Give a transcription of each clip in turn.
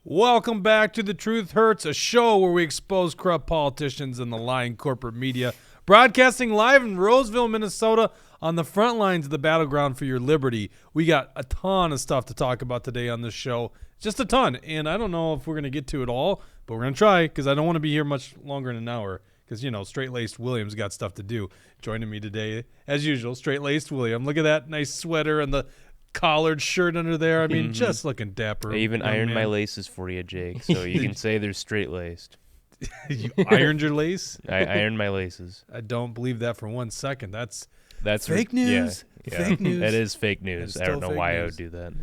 Welcome back to The Truth Hurts, a show where we expose corrupt politicians and the lying corporate media. Broadcasting live in Roseville, Minnesota, on the front lines of the battleground for your liberty. We got a ton of stuff to talk about today on this show. Just a ton. And I don't know if we're going to get to it all, but we're going to try because I don't want to be here much longer than an hour because, you know, straight-laced William's got stuff to do. Joining me today, as usual, straight-laced William. Look at that nice sweater and the collared shirt under there. I mean, just looking dapper. I even ironed my laces for you, Jake, so you can say they're straight-laced. You ironed your lace? I ironed my laces. I don't believe that for 1 second. That's fake news. Yeah. Fake news. That is fake news. I don't know why I would do that.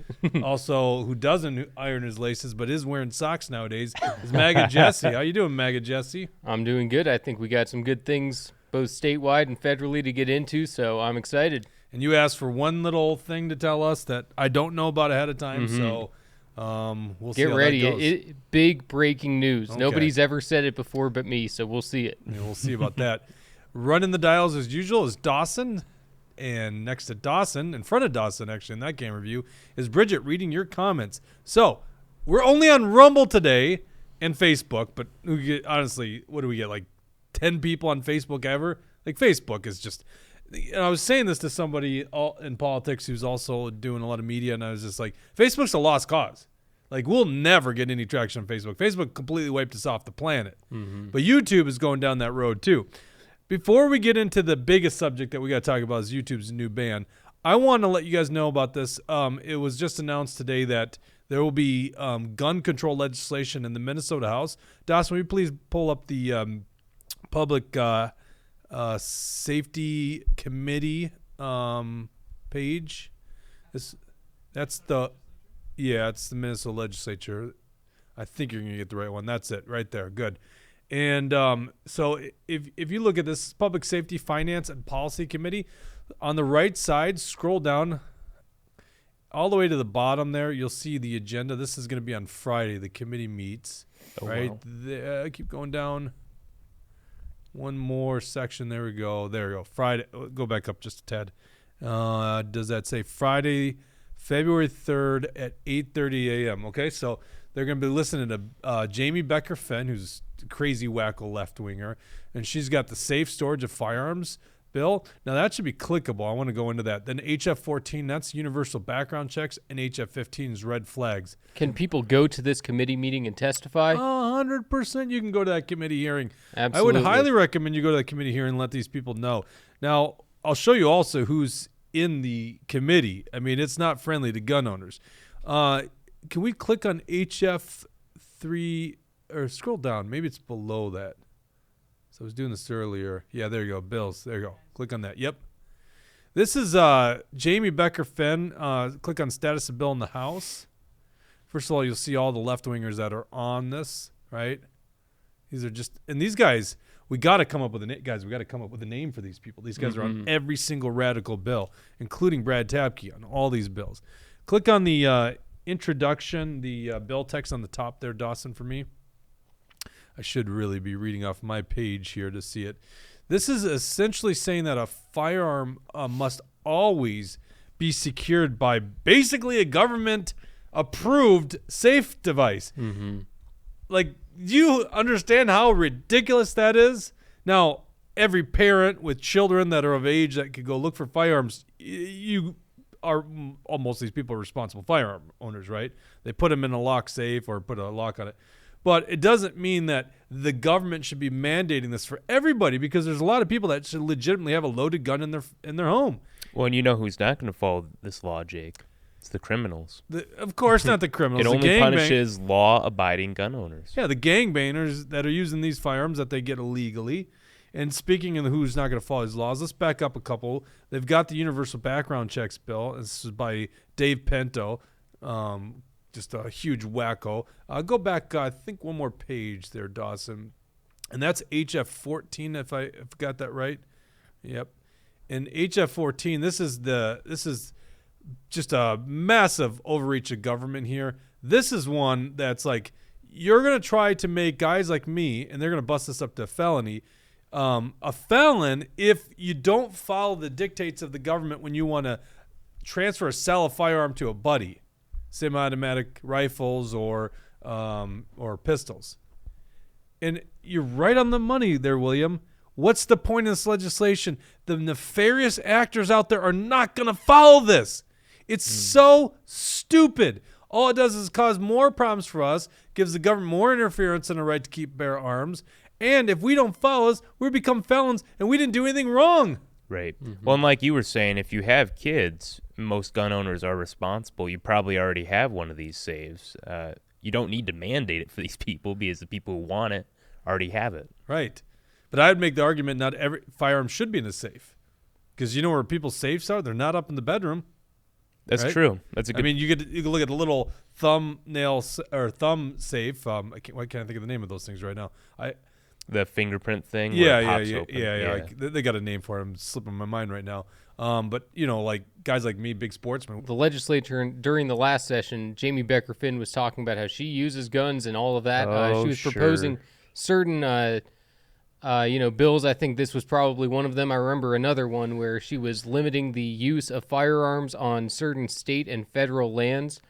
Also, who doesn't iron his laces but is wearing socks nowadays is MAGA Jesse. How you doing, MAGA Jesse? I'm doing good. I think we got some good things both statewide and federally to get into, so I'm excited. And you asked for one little thing to tell us that I don't know about ahead of time, so we'll see how ready. that goes. Big breaking news. Okay. Nobody's ever said it before but me, so we'll see it. Yeah, we'll see about that. Running the dials as usual is Dawson. And next to Dawson, in front of Dawson, actually, in that game review, is Bridget reading your comments. So, we're only on Rumble today and Facebook, but honestly, what do we get, like 10 people on Facebook ever? Like, Facebook is just... And I was saying this to somebody in politics who's also doing a lot of media, and I was just like, Facebook's a lost cause. Like, we'll never get any traction on Facebook. Facebook completely wiped us off the planet. But YouTube is going down that road, too. Before we get into the biggest subject that we got to talk about is YouTube's new ban, I want to let you guys know about this. It was just announced today that there will be gun control legislation in the Minnesota House. Dawson, will you please pull up the public safety committee page? It's the Minnesota legislature. I think you're going to get the right one. That's it right there. Good. And so if you look at this Public Safety, Finance, and Policy Committee, on the right side, scroll down all the way to the bottom there, you'll see the agenda. This is going to be on Friday. The committee meets. Right? Wow. Keep going down. One more section. There we go. There we go. Friday. Go back up just a tad. Does that say Friday, February 3rd at 8:30 a.m.? Okay, so they're going to be listening to Jamie Becker-Fenn, who's a crazy wacko left-winger, and she's got the safe storage of firearms bill. Now, that should be clickable. I want to go into that. Then HF-14, that's universal background checks, and HF-15 is red flags. Can people go to this committee meeting and testify? 100% you can go to that committee hearing. Absolutely. I would highly recommend you go to that committee hearing and let these people know. Now, I'll show you also who's in the committee. I mean, it's not friendly to gun owners. Can we click on HF3 or scroll down? Maybe it's below that. So I was doing this earlier. Yeah, there you go. Bills. There you go. Click on that. Yep. This is Jamie Becker-Fenn. Click on status of bill in the House. First of all, you'll see all the left-wingers that are on this, right? These are just, and these guys, we got to come up with a name for these people. These guys are on every single radical bill, including Brad Tapke on all these bills. Click on the introduction, the bill text on the top there, Dawson, for me. I should really be reading off my page here to see it. This is essentially saying that a firearm must always be secured by basically a government-approved safe device. Like, do you understand how ridiculous that is? Now, every parent with children that are of age that could go look for firearms, most of these people are responsible firearm owners, right? They put them in a lock safe or put a lock on it. But it doesn't mean that the government should be mandating this for everybody, because there's a lot of people that should legitimately have a loaded gun in their home. Well, and you know who's not going to follow this law, Jake? It's the criminals. Of course, not the criminals. It only punishes law-abiding gun owners. Yeah, the gangbangers that are using these firearms that they get illegally. And speaking of who's not going to follow these laws, let's back up a couple. They've got the universal background checks bill. This is by Dave Pinto. Just a huge wacko. Go back, I think, one more page there, Dawson. And that's HF-14, if I got that right. Yep. And HF-14, this is just a massive overreach of government here. This is one that's like, you're going to try to make guys like me, and they're going to bust this up to a felony, a felon if you don't follow the dictates of the government when you want to transfer or sell a firearm to a buddy. Semi-automatic rifles or or pistols. And you're right on the money there, William. What's the point of this legislation? The nefarious actors out there are not going to follow this. It's so stupid. All it does is cause more problems for us, gives the government more interference in the right to keep bear arms. And if we don't follow this, we become felons, and we didn't do anything wrong. Right. Well, and like you were saying, if you have kids, most gun owners are responsible. You probably already have one of these saves. You don't need to mandate it for these people because the people who want it already have it. Right. But I would make the argument not every firearm should be in a safe. Because you know where people's safes are? They're not up in the bedroom. That's right? true. That's a good. I mean, you can look at the little thumb safe. Why can't I think of the name of those things right now? The fingerprint thing. Where it pops open. Yeah. Like, they got a name for it. I'm slipping my mind right now. But like guys like me, big sportsmen. The legislature during the last session, Jamie Becker Finn was talking about how she uses guns and all of that. She was proposing certain, bills. I think this was probably one of them. I remember another one where she was limiting the use of firearms on certain state and federal lands,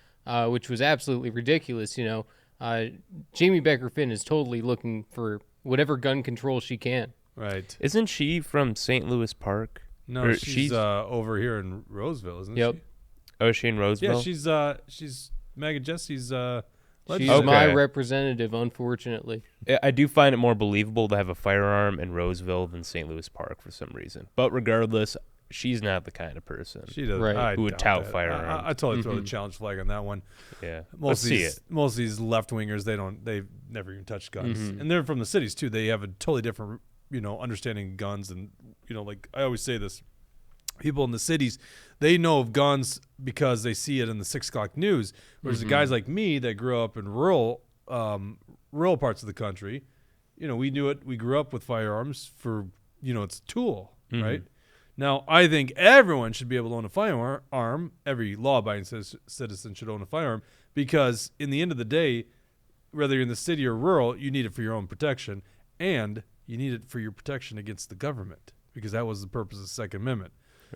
which was absolutely ridiculous. Jamie Becker Finn is totally looking for whatever gun control she can. Right. Isn't she from St. Louis Park? No, she's over here in Roseville, isn't Yep. she? Oh, is she in Roseville? Yeah, she's Maggie Jesse's She's legislator. my representative, unfortunately. I do find it more believable to have a firearm in Roseville than St. Louis Park for some reason. But regardless, she's not the kind of person She does. Right. who would doubt tout that. firearms. I totally throw the challenge flag on that one. Yeah. Most of these left wingers, they've never even touched guns, and they're from the cities too. They have a totally different, understanding of guns, and like I always say this. People in the cities, they know of guns because they see it in the 6 o'clock news. Whereas the guys like me that grew up in rural parts of the country, we knew it. We grew up with firearms for, it's a tool, right? Now, I think everyone should be able to own a firearm. Every law-abiding citizen should own a firearm because in the end of the day, whether you're in the city or rural, you need it for your own protection, and you need it for your protection against the government because that was the purpose of the Second Amendment.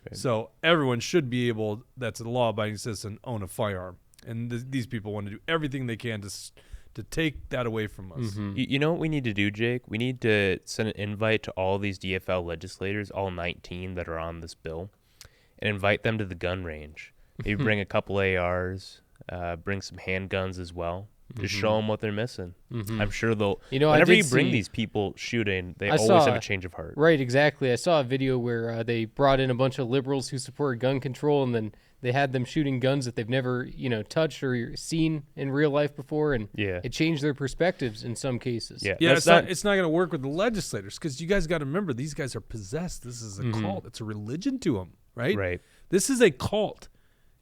Right. So everyone should be able, that's a law-abiding citizen, own a firearm. And these people want to do everything they can to take that away from us. You know what we need to do, Jake? We need to send an invite to all these DFL legislators, all 19 that are on this bill, and invite them to the gun range. Maybe bring a couple ARs, bring some handguns as well. Just show them what they're missing. I'm sure they'll. Whenever you bring these people shooting, they always have a change of heart. Right, exactly. I saw a video where they brought in a bunch of liberals who support gun control, and then they had them shooting guns that they've never, touched or seen in real life before, and it changed their perspectives in some cases. Yeah, it's not going to work with the legislators because you guys got to remember these guys are possessed. This is a cult. It's a religion to them, right? Right. This is a cult.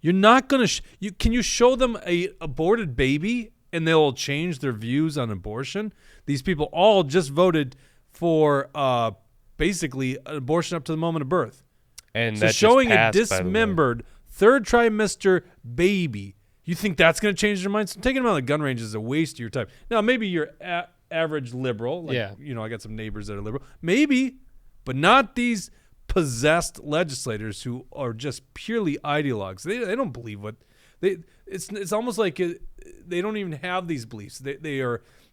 You're not going to. Can you show them a aborted baby? And they'll change their views on abortion. These people all just voted for basically abortion up to the moment of birth. And so showing a dismembered third trimester baby, you think that's going to change their minds? So taking them out of the gun range is a waste of your time. Now, maybe you're average liberal. I got some neighbors that are liberal. Maybe, but not these possessed legislators who are just purely ideologues. They don't believe what they. It's almost like they don't even have these beliefs. They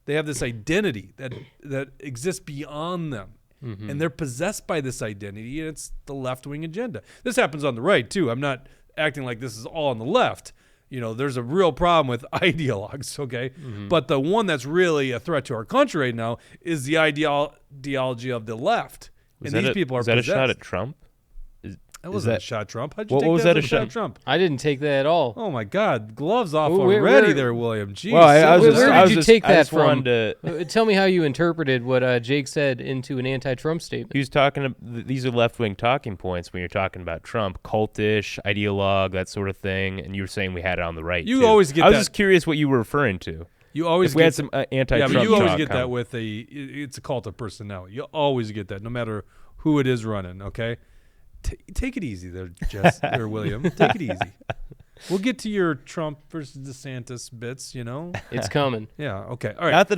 have this identity that exists beyond them, and they're possessed by this identity, and it's the left-wing agenda. This happens on the right too. I'm not acting like this is all on the left. There's a real problem with ideologues, okay? But the one that's really a threat to our country right now is the ideology of the left, and these people are possessed. Is that a shot at Trump? That wasn't a shot at Trump. How'd you take was that that as a shot at Trump? I didn't take that at all. Oh, my God. Gloves off Where already there, William. Jeez. Well, where did you take that from? To, Tell me how you interpreted what Jake said into an anti-Trump statement. He was talking. These are left-wing talking points when you're talking about Trump, cultish, ideologue, that sort of thing. And you were saying we had it on the right. You always get that. I was just curious what you were referring to. You always if we had some anti-Trump. Yeah, but you always get coming. that with it's a cult of personality. You always get that, no matter who it is running. Okay. Take it easy there, William. Take it easy. We'll get to your Trump versus DeSantis bits, you know? It's coming. Yeah, okay. All right. Not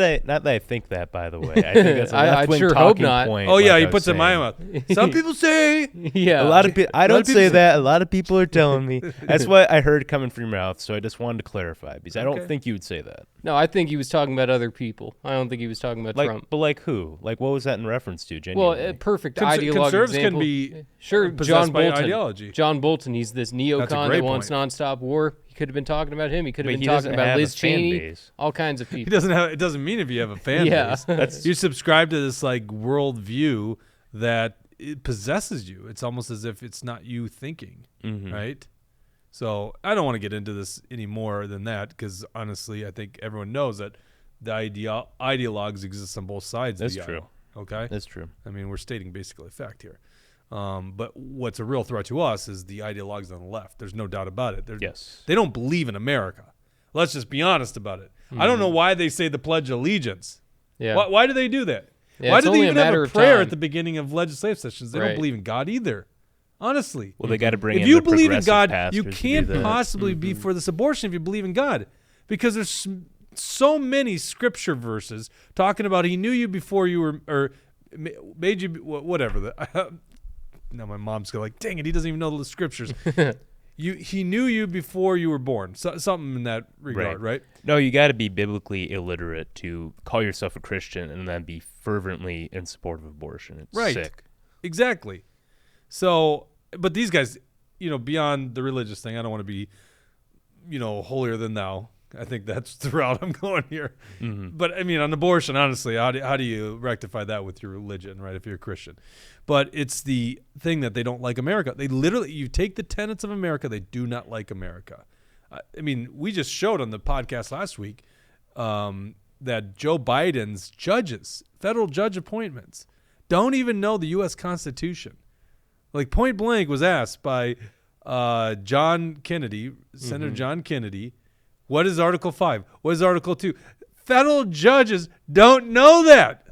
that I think that, by the way. I think that's a I left-wing sure hope talking not. point. Oh, yeah, like he I was puts it in my saying. mouth. Some people say. Yeah. A lot of people. I A lot don't of people say say- that. A lot of people are telling me. That's what I heard coming from your mouth. So I just wanted to clarify because I Okay. don't think you would say that. No, I think he was talking about other people. I don't think he was talking about Like, Trump. but like who? Like, what was that in reference to? Well, Genuinely. a perfect Cons- ideologue conservatives example. can be sure, possessed John by Bolton. ideology. John Bolton, he's this That's a neocon great that wants point. nonstop war. He could have been talking about him. He could have But been he talking doesn't about have a Liz fan Cheney. base. All kinds of He people. doesn't have. It doesn't mean if you have a fan Yeah. base. You subscribe to this like worldview that it possesses you. It's almost as if it's not you thinking, Mhm. right? So I don't want to get into this any more than that because honestly, I think everyone knows that the ideologues exist on both sides. That's of the true. aisle, okay, That's true. I mean we're stating basically a fact here. But what's a real threat to us is the ideologues on the left. There's no doubt about it. Yes. They don't believe in America. Let's just be honest about it. I don't know why they say the Pledge of Allegiance. Yeah. Why do they do that? Yeah, Why it's do they only a even have matter a of prayer time. at the beginning of legislative sessions? They Right. don't believe in God either. Honestly. Well, they got to bring If in you the believe in progressive God, pastors you to do can't that. possibly be for this abortion if you believe in God. Because there's so many scripture verses talking about he knew you before you were, or made you, whatever. Now my mom's going like, dang it, he doesn't even know the scriptures. He knew you before you were born. So, something in that regard, right? No, you got to be biblically illiterate to call yourself a Christian and then be fervently in support of abortion. It's Right. sick. Exactly. So, but these guys, beyond the religious thing, I don't want to be, holier than thou. I think that's the route I'm going here. Mm-hmm. But I mean, on abortion, honestly, how do you rectify that with your religion, right? If you're a Christian, but it's the thing that they don't like America. They literally, you take the tenets of America, they do not like America. I mean, we just showed on the podcast last week that Joe Biden's judges, federal judge appointments, don't even know the U.S. Constitution. Like point blank was asked by John Kennedy, Senator John Kennedy, what is Article 5? What is Article 2? Federal judges don't know that.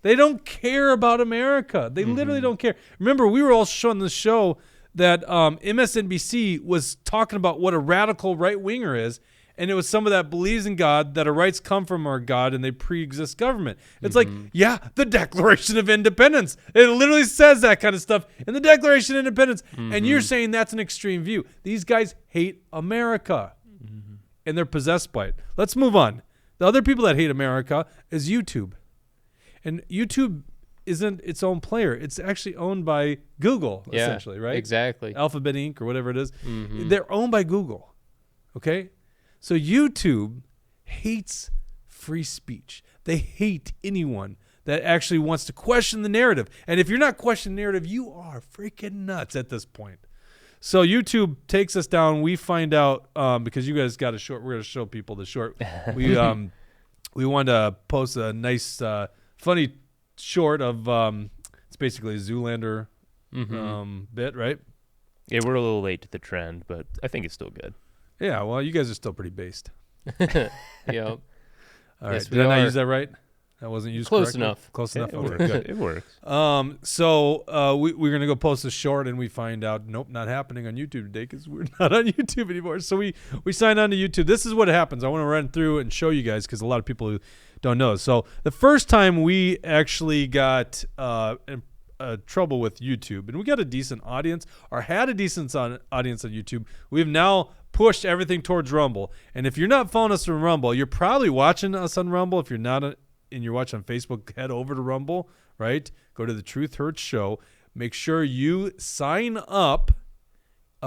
They don't care about America. They literally don't care. Remember, we were all showing the show that MSNBC was talking about what a radical right-winger is, and it was someone that believes in God, that our rights come from our God, and they pre-exist government. It's like, yeah, the Declaration of Independence. It literally says that kind of stuff in the Declaration of Independence, and you're saying that's an extreme view. These guys hate America, and they're possessed by it. Let's move on. The other people that hate America is YouTube. And YouTube isn't its own player. It's actually owned by Google, Yeah, essentially, right? Exactly. Alphabet Inc. or whatever it is. They're owned by Google. Okay? So YouTube hates free speech. They hate anyone that actually wants to question the narrative. And if you're not questioning the narrative, you are freaking nuts at this point. So YouTube takes us down. We find out because you guys got a short. We're going to show people the short. We wanted to post a nice, funny short of it's basically a Zoolander bit, right? Yeah, we're a little late to the trend, but I think it's still good. Yeah. Well, you guys are still pretty based. Yep. All right. Yes, Did we I not are. use that right? That wasn't used Close correctly? enough. Close enough. It Okay, works. good. It works. So we're gonna go post a short, and we find out, nope, not happening on YouTube today because we're not on YouTube anymore. So we signed on to YouTube. This is what happens. I want to run through and show you guys because a lot of people who don't know. So the first time we actually got trouble with YouTube, and we got a decent audience, or had a decent audience on YouTube. We've now pushed everything towards Rumble. And if you're not following us on Rumble, you're probably watching us on Rumble. If you're not and you're watching on Facebook, head over to Rumble, right? Go to the Truth Hurts Show. Make sure you sign up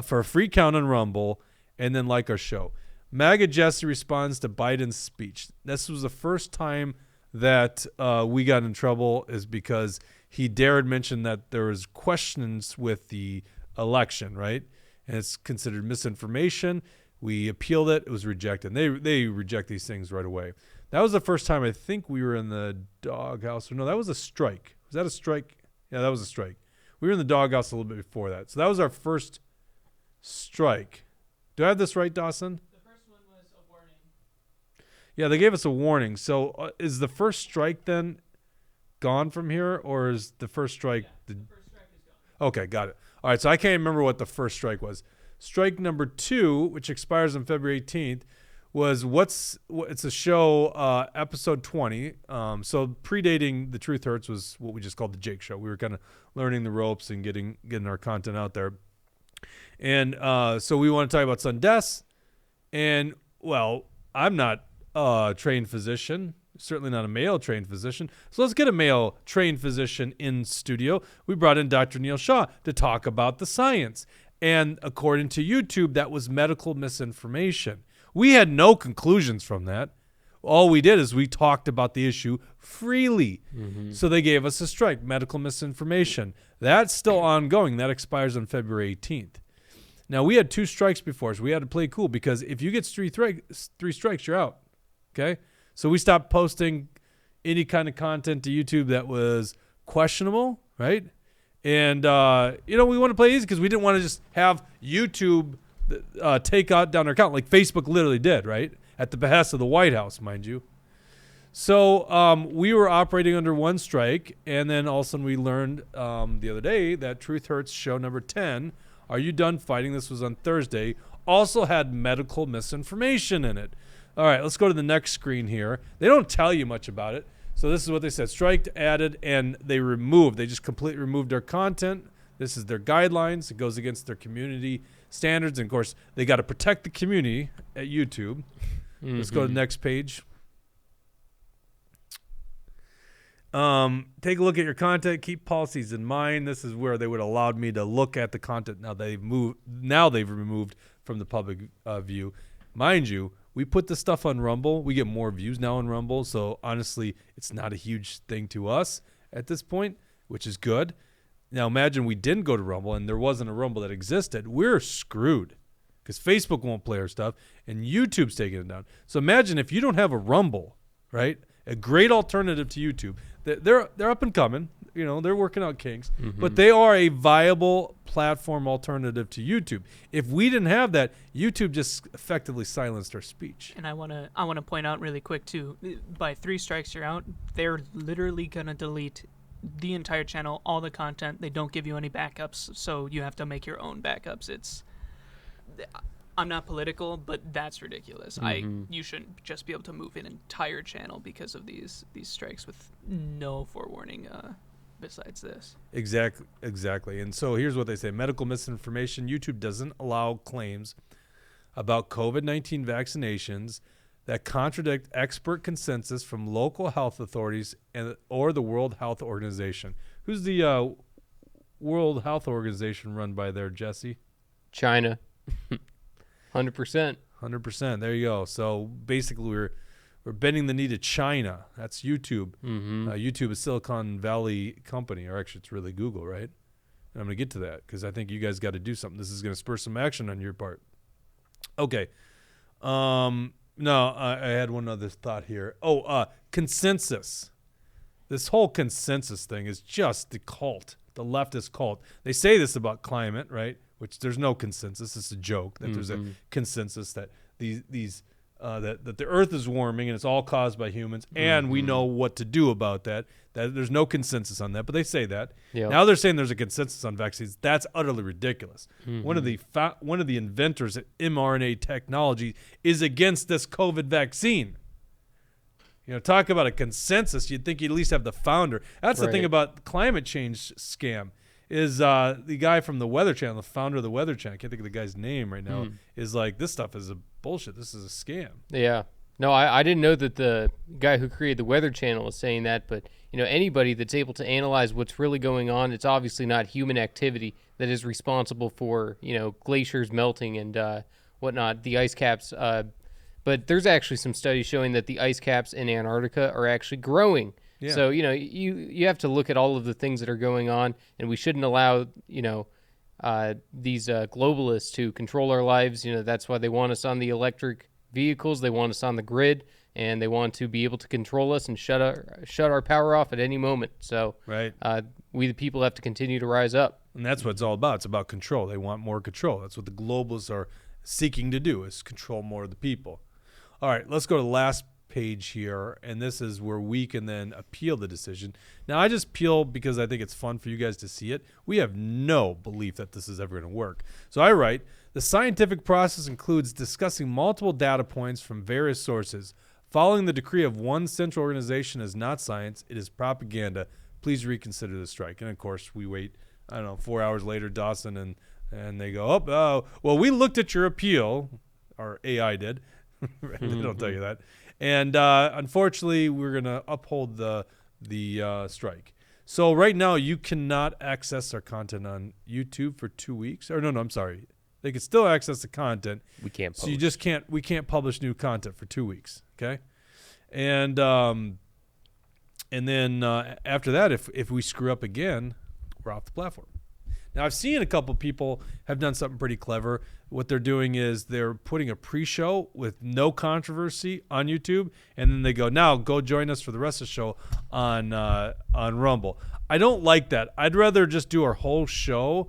for a free account on Rumble and then like our show. MAGA Jesse responds to Biden's speech. This was the first time that we got in trouble is because he dared mention that there was questions with the election, right? And it's considered misinformation. We appealed it. It was rejected. They reject these things right away. That was the first time I think we were in the doghouse. No, that was a strike. Was that a strike? Yeah, that was a strike. We were in the doghouse a little bit before that. So that was our first strike. Do I have this right, Dawson? The first one was a warning. Yeah, they gave us a warning. So is the first strike then gone from here, or is the first strike? The first strike is gone. Okay, got it. All right, so I can't remember what the first strike was. Strike number 2, which expires on February 18th, was it's a show, episode 20. So predating The Truth Hurts was what we just called the Jake Show. We were kind of learning the ropes and getting our content out there. And so we want to talk about sudden deaths. And, well, I'm not a trained physician, certainly not a male trained physician. So let's get a male trained physician in studio. We brought in Dr. Neil Shaw to talk about the science. And according to YouTube, that was medical misinformation. We had no conclusions from that. All we did is we talked about the issue freely. So they gave us a strike, medical misinformation. That's still ongoing. That expires on February 18th. Now, we had 2 strikes before, so we had to play cool because if you get 3 strikes, you're out. Okay? So we stopped posting any kind of content to YouTube that was questionable, right? And, we want to play easy because we didn't want to just have YouTube take out down our account like Facebook literally did, right? At the behest of the White House, mind you. So we were operating under 1 strike, and then all of a sudden we learned the other day that Truth Hurts show number 10, Are You Done Fighting? This was on Thursday, also had medical misinformation in it. All right, let's go to the next screen here. They don't tell you much about it. So this is what they said. Strike added, and they just completely removed their content. This is their guidelines. It goes against their community standards. And, of course, they got to protect the community at YouTube. Let's go to the next page. Take a look at your content. Keep policies in mind. This is where they would have allowed me to look at the content. Now they've removed from the public view. Mind you, we put this stuff on Rumble. We get more views now on Rumble. So honestly, it's not a huge thing to us at this point, which is good. Now imagine we didn't go to Rumble and there wasn't a Rumble that existed. We're screwed because Facebook won't play our stuff and YouTube's taking it down. So imagine if you don't have a Rumble, right? A great alternative to YouTube. They're up and coming. They're working out kinks, but they are a viable platform alternative to YouTube. If we didn't have that, YouTube just effectively silenced our speech. And I want to point out really quick too, by 3 strikes you're out. They're literally going to delete the entire channel, all the content. They don't give you any backups, so you have to make your own backups. I'm not political, but that's ridiculous. You shouldn't just be able to move an entire channel because of these strikes with no forewarning besides this. Exactly. And so here's what they say. Medical misinformation. YouTube doesn't allow claims about COVID-19 vaccinations that contradict expert consensus from local health authorities or the World Health Organization. Who's the World Health Organization run by there, Jesse? China. 100%. 100%. There you go. So basically we're bending the knee to China. That's YouTube. YouTube is Silicon Valley company, or actually it's really Google, right? And I'm going to get to that because I think you guys got to do something. This is going to spur some action on your part. Okay. No, I had one other thought here. Consensus. This whole consensus thing is just the cult, the leftist cult. They say this about climate, right? Which there's no consensus. It's a joke that there's a consensus that that the Earth is warming and it's all caused by humans, and we know what to do about that. That there's no consensus on that, but they say that. Yep. Now they're saying there's a consensus on vaccines. That's utterly ridiculous. One of the inventors of mRNA technology is against this COVID vaccine. Talk about a consensus. You'd think you'd at least have the founder. That's the thing about the climate change scam. Is the guy from the Weather Channel, the founder of the Weather Channel, I can't think of the guy's name right now, is like, this stuff is a bullshit. This is a scam. Yeah. No, I didn't know that the guy who created the Weather Channel was saying that, but, anybody that's able to analyze what's really going on, it's obviously not human activity that is responsible for, glaciers melting and whatnot, the ice caps. But there's actually some studies showing that the ice caps in Antarctica are actually growing. Yeah. So, you have to look at all of the things that are going on, and we shouldn't allow, these globalists to control our lives. That's why they want us on the electric vehicles. They want us on the grid, and they want to be able to control us and shut our power off at any moment. So we the people have to continue to rise up. And that's what it's all about. It's about control. They want more control. That's what the globalists are seeking to do, is control more of the people. All right, let's go to the last page here, and this is where we can then appeal the decision. Now, I just appeal because I think it's fun for you guys to see it. We have no belief that this is ever going to work. So I write, the scientific process includes discussing multiple data points from various sources. Following the decree of one central organization is not science, it is propaganda. Please reconsider the strike. And, of course, we wait, 4 hours later, Dawson, and they go, well, we looked at your appeal, or AI did. They don't tell you that. And unfortunately, we're going to uphold the strike. So right now, you cannot access our content on YouTube for 2 weeks. Or no, I'm sorry. They can still access the content. We can't publish. So you just can't. We can't publish new content for 2 weeks. Okay, and then after that, if we screw up again, we're off the platform. Now, I've seen a couple people have done something pretty clever. What they're doing is they're putting a pre-show with no controversy on YouTube, and then they go, now go join us for the rest of the show on Rumble. I don't like that. I'd rather just do our whole show.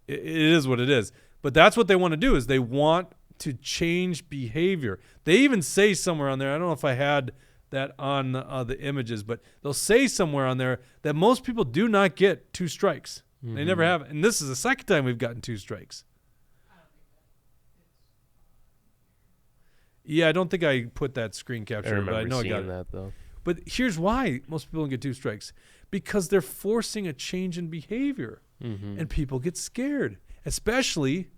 It is what it is. But that's what they want to do, is they want to change behavior. They even say somewhere on there, I don't know if I had that on the images, but they'll say somewhere on there that most people do not get 2 strikes. They never have. And this is the second time we've gotten 2 strikes. Yeah, I don't think I put that screen capture, but I know I got that, though. But here's why most people don't get 2 strikes. Because they're forcing a change in behavior. And people get scared, especially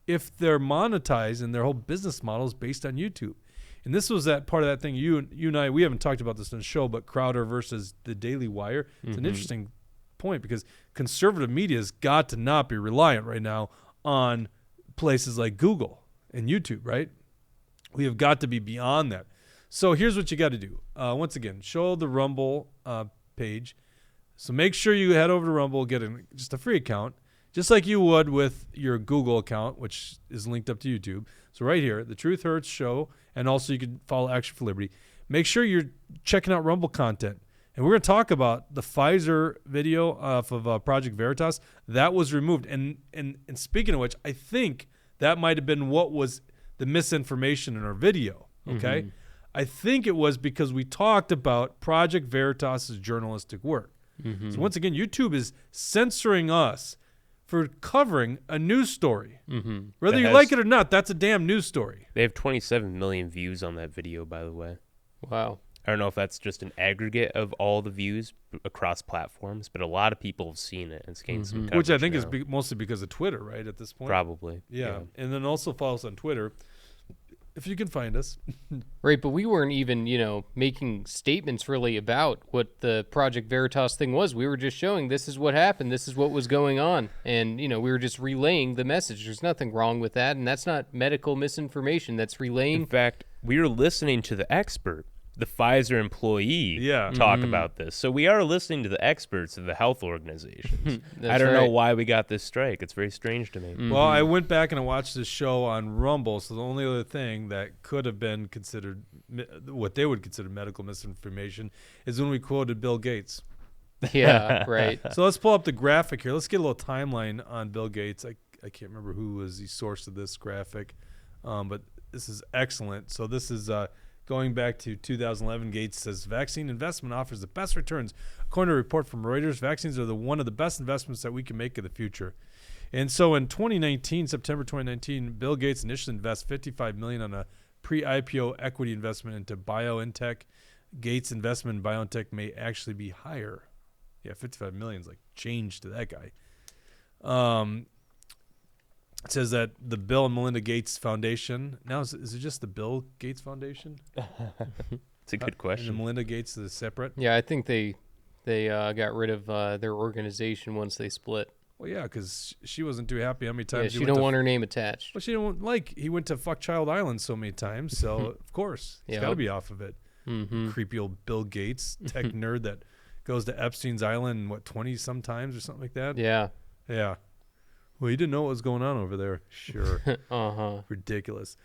if they're monetized and their whole business model is based on YouTube. And this was that part of that thing you and I, we haven't talked about this in the show, but Crowder versus the Daily Wire. It's an interesting point, because conservative media has got to not be reliant right now on places like Google and YouTube, right? We have got to be beyond that. So here's what you got to do. Once again, show the Rumble page. So make sure you head over to Rumble, get just a free account, just like you would with your Google account, which is linked up to YouTube. So right here, The Truth Hurts Show, and also you can follow Action for Liberty. Make sure you're checking out Rumble content. And we're going to talk about the Pfizer video off of Project Veritas. That was removed. And speaking of which, I think that might have been what was the misinformation in our video, okay? I think it was because we talked about Project Veritas' journalistic work. So once again, YouTube is censoring us for covering a news story. Whether you like it or not, that's a damn news story. They have 27 million views on that video, by the way. Wow. I don't know if that's just an aggregate of all the views across platforms, but a lot of people have seen it. It's gained some coverage. Which I think is now. mostly because of Twitter, right, at this point? Probably. Yeah. And then also follow us on Twitter, if you can find us. Right, but we weren't even, making statements really about what the Project Veritas thing was. We were just showing this is what happened, this is what was going on. And, we were just relaying the message. There's nothing wrong with that, and that's not medical misinformation. That's relaying. In fact, we were listening to the expert, the Pfizer employee, talk about this. So we are listening to the experts of the health organizations. I don't know why we got this strike. It's very strange to me. Well, I went back and I watched this show on Rumble, so the only other thing that could have been considered what they would consider medical misinformation is when we quoted Bill Gates. Yeah, right. So let's pull up the graphic here. Let's get a little timeline on Bill Gates. I can't remember who was the source of this graphic, but this is excellent. So this is going back to 2011, Gates says vaccine investment offers the best returns. According to a report from Reuters, vaccines are one of the best investments that we can make in the future. And so in 2019, September 2019, Bill Gates initially invested $55 million on a pre-IPO equity investment into BioNTech. Gates' investment in BioNTech may actually be higher. Yeah, $55 million is like change to that guy. It says that the Bill and Melinda Gates Foundation. Now, is it just the Bill Gates Foundation? It's a good question. And Melinda Gates is separate? Yeah, I think they got rid of their organization once they split. Well, yeah, because she wasn't too happy how many times. Yeah, she don't want her name attached. Well, she don't like. He went to Fuck Child Island so many times, so of course he's got to be off of it. Creepy old Bill Gates, tech nerd that goes to Epstein's Island 20 sometimes or something like that. Yeah. Well, he didn't know what was going on over there. Sure. Ridiculous.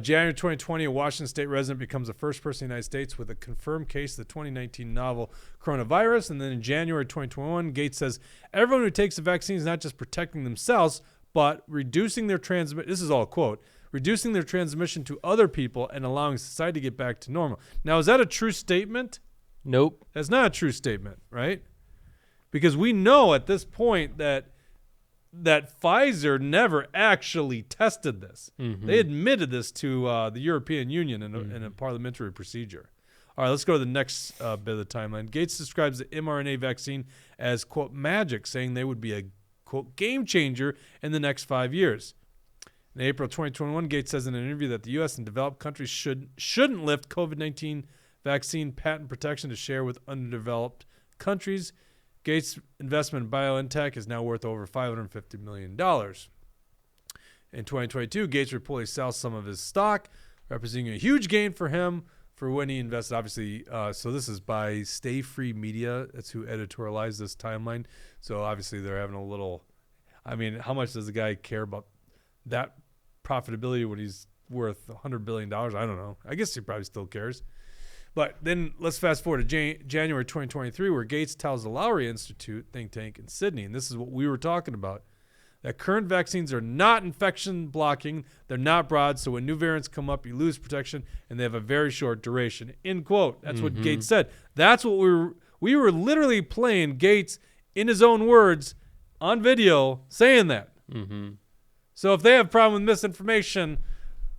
January 2020, a Washington State resident becomes the first person in the United States with a confirmed case of the 2019 novel coronavirus. And then in January 2021, Gates says everyone who takes the vaccine is not just protecting themselves, but reducing their transmission. This is all a quote. reducing their transmission to other people and allowing society to get back to normal. Now, is that a true statement? Nope. That's not a true statement, right? Because we know at this point that Pfizer never actually tested this. Mm-hmm. They admitted this to the European Union in a parliamentary procedure. All right, let's go to the next bit of the timeline. Gates describes the mRNA vaccine as, quote, magic, saying they would be a, quote, game changer in the next 5 years. In April 2021, Gates says in an interview that the U.S. and developed countries shouldn't lift COVID-19 vaccine patent protection to share with underdeveloped countries. Gates' investment in BioNTech is now worth over $550 million. In 2022, Gates reportedly sells some of his stock, representing a huge gain for him for when he invested. Obviously, so this is by Stay Free Media. That's who editorialized this timeline. So obviously they're having a little, I mean, how much does the guy care about that profitability when he's worth $100 billion? I don't know. I guess he probably still cares. But then let's fast forward to January 2023, where Gates tells the Lowry Institute think tank in Sydney, and this is what we were talking about, that current vaccines are not infection blocking, they're not broad, so when new variants come up, you lose protection, and they have a very short duration. End quote. That's what Gates said. That's what we were literally playing Gates in his own words on video saying that. Mm-hmm. So if they have a problem with misinformation,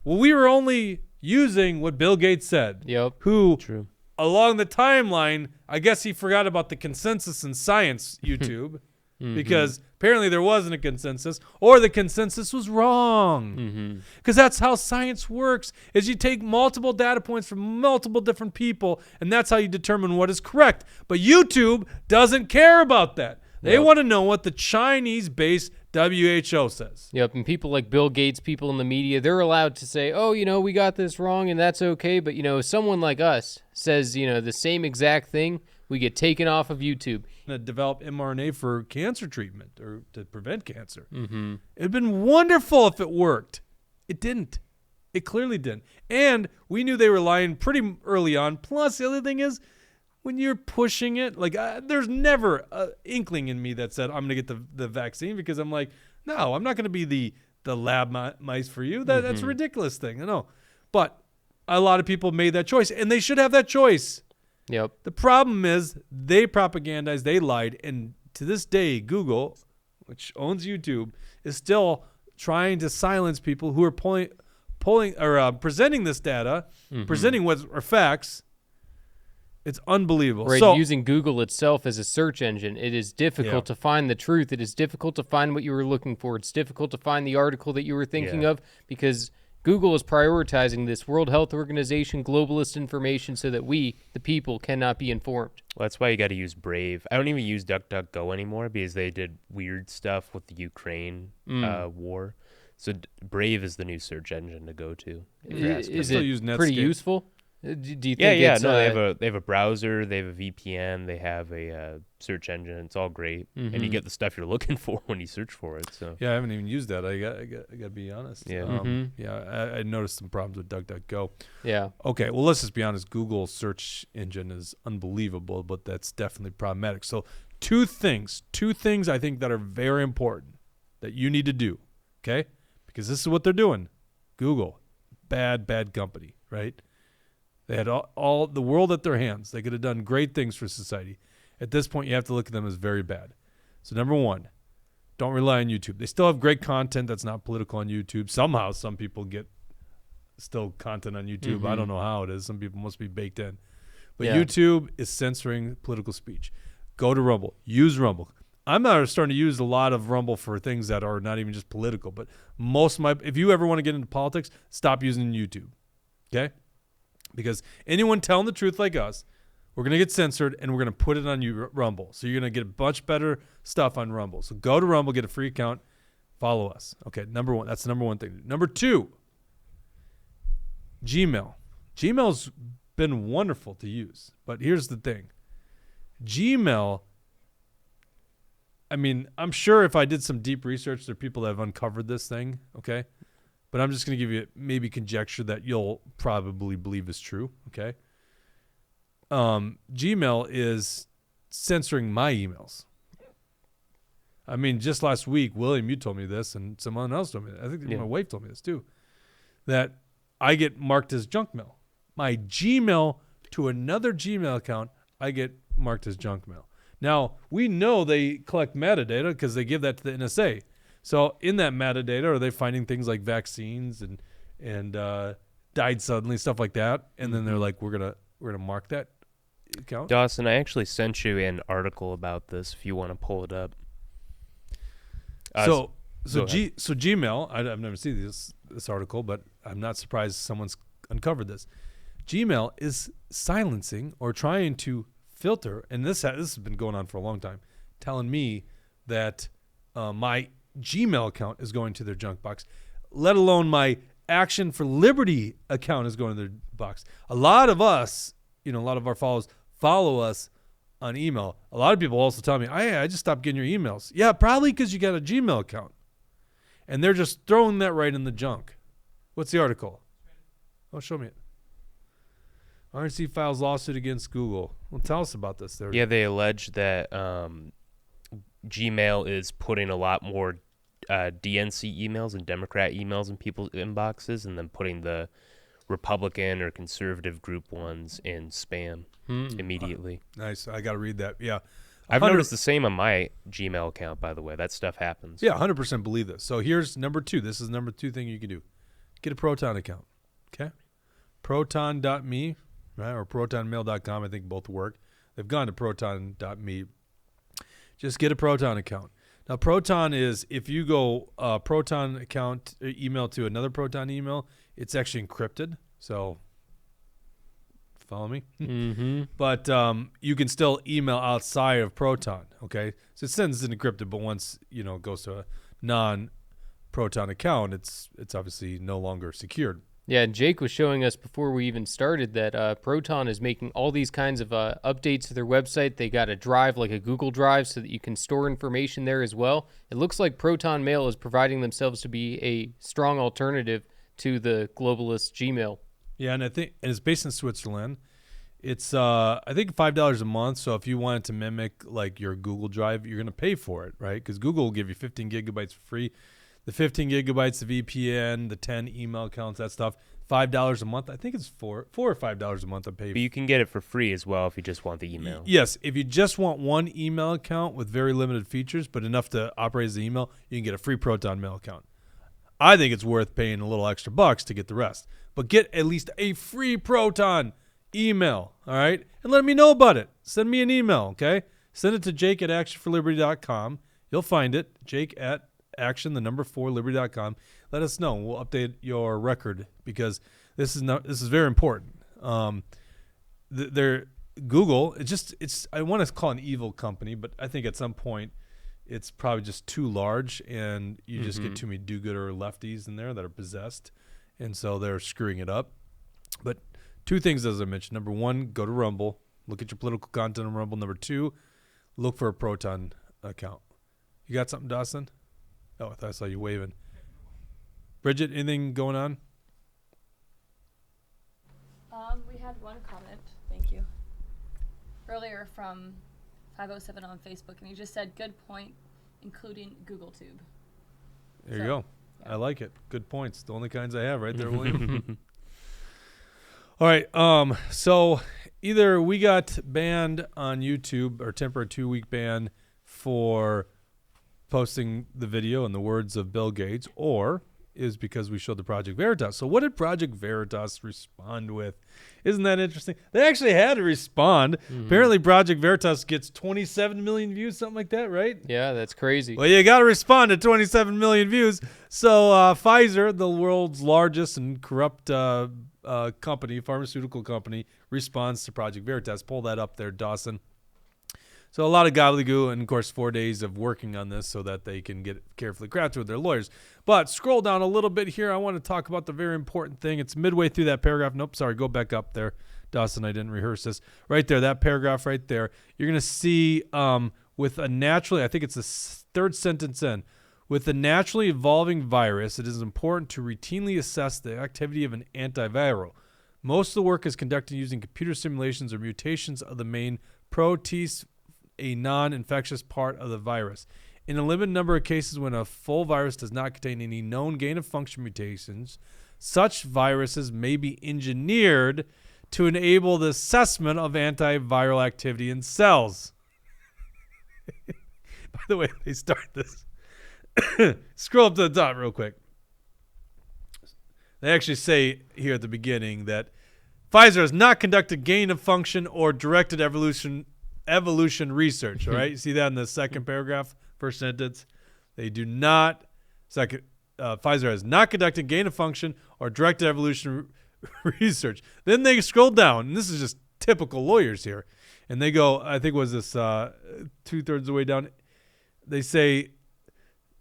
well, we were only using what Bill Gates said. Yep. Who, True. along the timeline, I guess he forgot about the consensus in science, YouTube, because apparently there wasn't a consensus, or the consensus was wrong. Because that's how science works, is you take multiple data points from multiple different people, and that's how you determine what is correct. But YouTube doesn't care about that. They want to know what the Chinese-based WHO says. Yep, and people like Bill Gates, people in the media, they're allowed to say, oh, we got this wrong and that's okay. But, someone like us says, the same exact thing, we get taken off of YouTube. To develop mRNA for cancer treatment or to prevent cancer. It'd been wonderful if it worked. It didn't. It clearly didn't. And we knew they were lying pretty early on. Plus, the other thing is, when you're pushing it, like there's never an inkling in me that said I'm going to get the vaccine, because I'm like, no, I'm not going to be the lab mice for you. That's a ridiculous thing. No. But a lot of people made that choice, and they should have that choice. Yep. The problem is they propagandized, they lied, and to this day, Google, which owns YouTube, is still trying to silence people who are presenting this data, presenting what are facts. It's unbelievable. Right, so, using Google itself as a search engine, it is difficult to find the truth. It is difficult to find what you were looking for. It's difficult to find the article that you were thinking of, because Google is prioritizing this World Health Organization globalist information so that we, the people, cannot be informed. Well, that's why you got to use Brave. I don't even use DuckDuckGo anymore because they did weird stuff with the Ukraine war. So Brave is the new search engine to go to. Is still it use pretty Netscape. useful? Do you think it's, No, they have a browser, they have a VPN, they have a search engine. It's all great, and you get the stuff you're looking for when you search for it. So yeah, I haven't even used that. I got to be honest. Yeah. I noticed some problems with DuckDuckGo. Yeah. Okay, well, let's just be honest. Google's search engine is unbelievable, but that's definitely problematic. So two things I think that are very important that you need to do, okay? Because this is what they're doing. Google, bad company, right? They had all the world at their hands. They could have done great things for society. At this point, you have to look at them as very bad. So number one, don't rely on YouTube. They still have great content that's not political on YouTube. Somehow, some people get still content on YouTube. I don't know how it is. Some people must be baked in. But YouTube is censoring political speech. Go to Rumble. Use Rumble. I'm now starting to use a lot of Rumble for things that are not even just political. But if you ever want to get into politics, stop using YouTube. Okay? Because anyone telling the truth like us, we're going to get censored, and we're going to put it on Rumble. So you're going to get much better stuff on Rumble. So go to Rumble, get a free account, follow us. Okay, number one. That's the number one thing. Number two, Gmail. Gmail's been wonderful to use. But here's the thing. Gmail, I mean, I'm sure if I did some deep research, there are people that have uncovered this thing, okay? But I'm just going to give you maybe conjecture that you'll probably believe is true, okay? Gmail is censoring my emails. I mean, just last week, William, you told me this, and someone else told me that. I think my wife told me this too. that I get marked as junk mail. My Gmail to another Gmail account, I get marked as junk mail. Now, we know they collect metadata because they give that to the NSA. So in that metadata, are they finding things like vaccines and died suddenly, stuff like that? And then they're like, we're gonna mark that account. Dawson, I actually sent you an article about this if you want to pull it up. So go ahead. Gmail, I've never seen this article, but I'm not surprised someone's uncovered this. Gmail is silencing or trying to filter, and this has been going on for a long time, telling me that my Gmail account is going to their junk box, let alone my Action for Liberty account is going to their box. A lot of us, a lot of our followers follow us on email. A lot of people also tell me, I just stopped getting your emails. Yeah, probably because you got a Gmail account. And they're just throwing that right in the junk. What's the article? Oh, show me it. RNC files lawsuit against Google. Well, tell us about this. Yeah, they allege that Gmail is putting a lot more DNC emails and Democrat emails in people's inboxes and then putting the Republican or conservative group ones in spam immediately. Nice. I got to read that. Yeah. I've noticed the same on my Gmail account, by the way. That stuff happens. Yeah, 100% believe this. So here's number 2. This is number 2 thing you can do. Get a Proton account. Okay? Proton.me, right? Or protonmail.com. I think both work. They've gone to proton.me. Just get a Proton account. Now, Proton is, if you go Proton account email to another Proton email, it's actually encrypted. So, follow me? Mm-hmm. But you can still email outside of Proton, okay? So it sends it encrypted, but once, it goes to a non-Proton account, it's obviously no longer secured. Yeah, Jake was showing us before we even started that Proton is making all these kinds of updates to their website. They got a drive like a Google Drive so that you can store information there as well. It looks like Proton Mail is providing themselves to be a strong alternative to the globalist Gmail. Yeah, and it's based in Switzerland. It's I think $5 a month. So if you wanted to mimic like your Google Drive, you're gonna pay for it, right? Because Google will give you 15 gigabytes for free. The 15 gigabytes of VPN, the 10 email accounts, that stuff, $5 a month. I think it's $4 or $5 a month I pay. But you can get it for free as well if you just want the email. Yes, if you just want one email account with very limited features, but enough to operate as an email, you can get a free Proton Mail account. I think it's worth paying a little extra bucks to get the rest. But get at least a free Proton email, all right? And let me know about it. Send me an email, okay? Send it to Jake at actionforliberty.com. You'll find it, Jake at action4liberty.com. Let us know. We'll update your record because this is very important. Google, I want to call it an evil company, but I think at some point it's probably just too large and you just get too many do-gooder lefties in there that are possessed, and so they're screwing it up. But 2 things, as I mentioned. Number 1, go to Rumble. Look at your political content on Rumble. Number 2, look for a Proton account. You got something, Dawson? Oh, I thought I saw you waving. Bridget, anything going on? We had one comment, thank you, earlier from 507 on Facebook, and he just said, good point, including GoogleTube. There you go. Yeah. I like it. Good points. The only kinds I have right there, William. All right. So either we got banned on YouTube or temporary 2-week ban for posting the video in the words of Bill Gates, or is because we showed the Project Veritas. So what did Project Veritas respond with? Isn't that interesting? They actually had to respond. Apparently Project Veritas gets 27 million views, something like that, right? Yeah, that's crazy. Well, you got to respond to 27 million views. So Pfizer, the world's largest and corrupt pharmaceutical company, responds to Project Veritas. Pull that up there, Dawson. So a lot of gobbledygook and, of course, 4 days of working on this so that they can get it carefully crafted with their lawyers. But scroll down a little bit here. I want to talk about the very important thing. It's midway through that paragraph. Nope, sorry, go back up there. Dawson, I didn't rehearse this. Right there, that paragraph right there. You're going to see with a naturally, I think it's the 3rd sentence in, with a naturally evolving virus, it is important to routinely assess the activity of an antiviral. Most of the work is conducted using computer simulations or mutations of the main protease, a non-infectious part of the virus. In a limited number of cases when a full virus does not contain any known gain-of-function mutations, such viruses may be engineered to enable the assessment of antiviral activity in cells. By the way, they start this. Scroll up to the top real quick. They actually say here at the beginning that Pfizer has not conducted gain-of-function or directed evolution research. All right, you see that in the second paragraph, first sentence. They do not. Pfizer has not conducted gain-of-function or directed evolution research. Then they scroll down, and this is just typical lawyers here, and they go, I think was this 2/3 of the way down. They say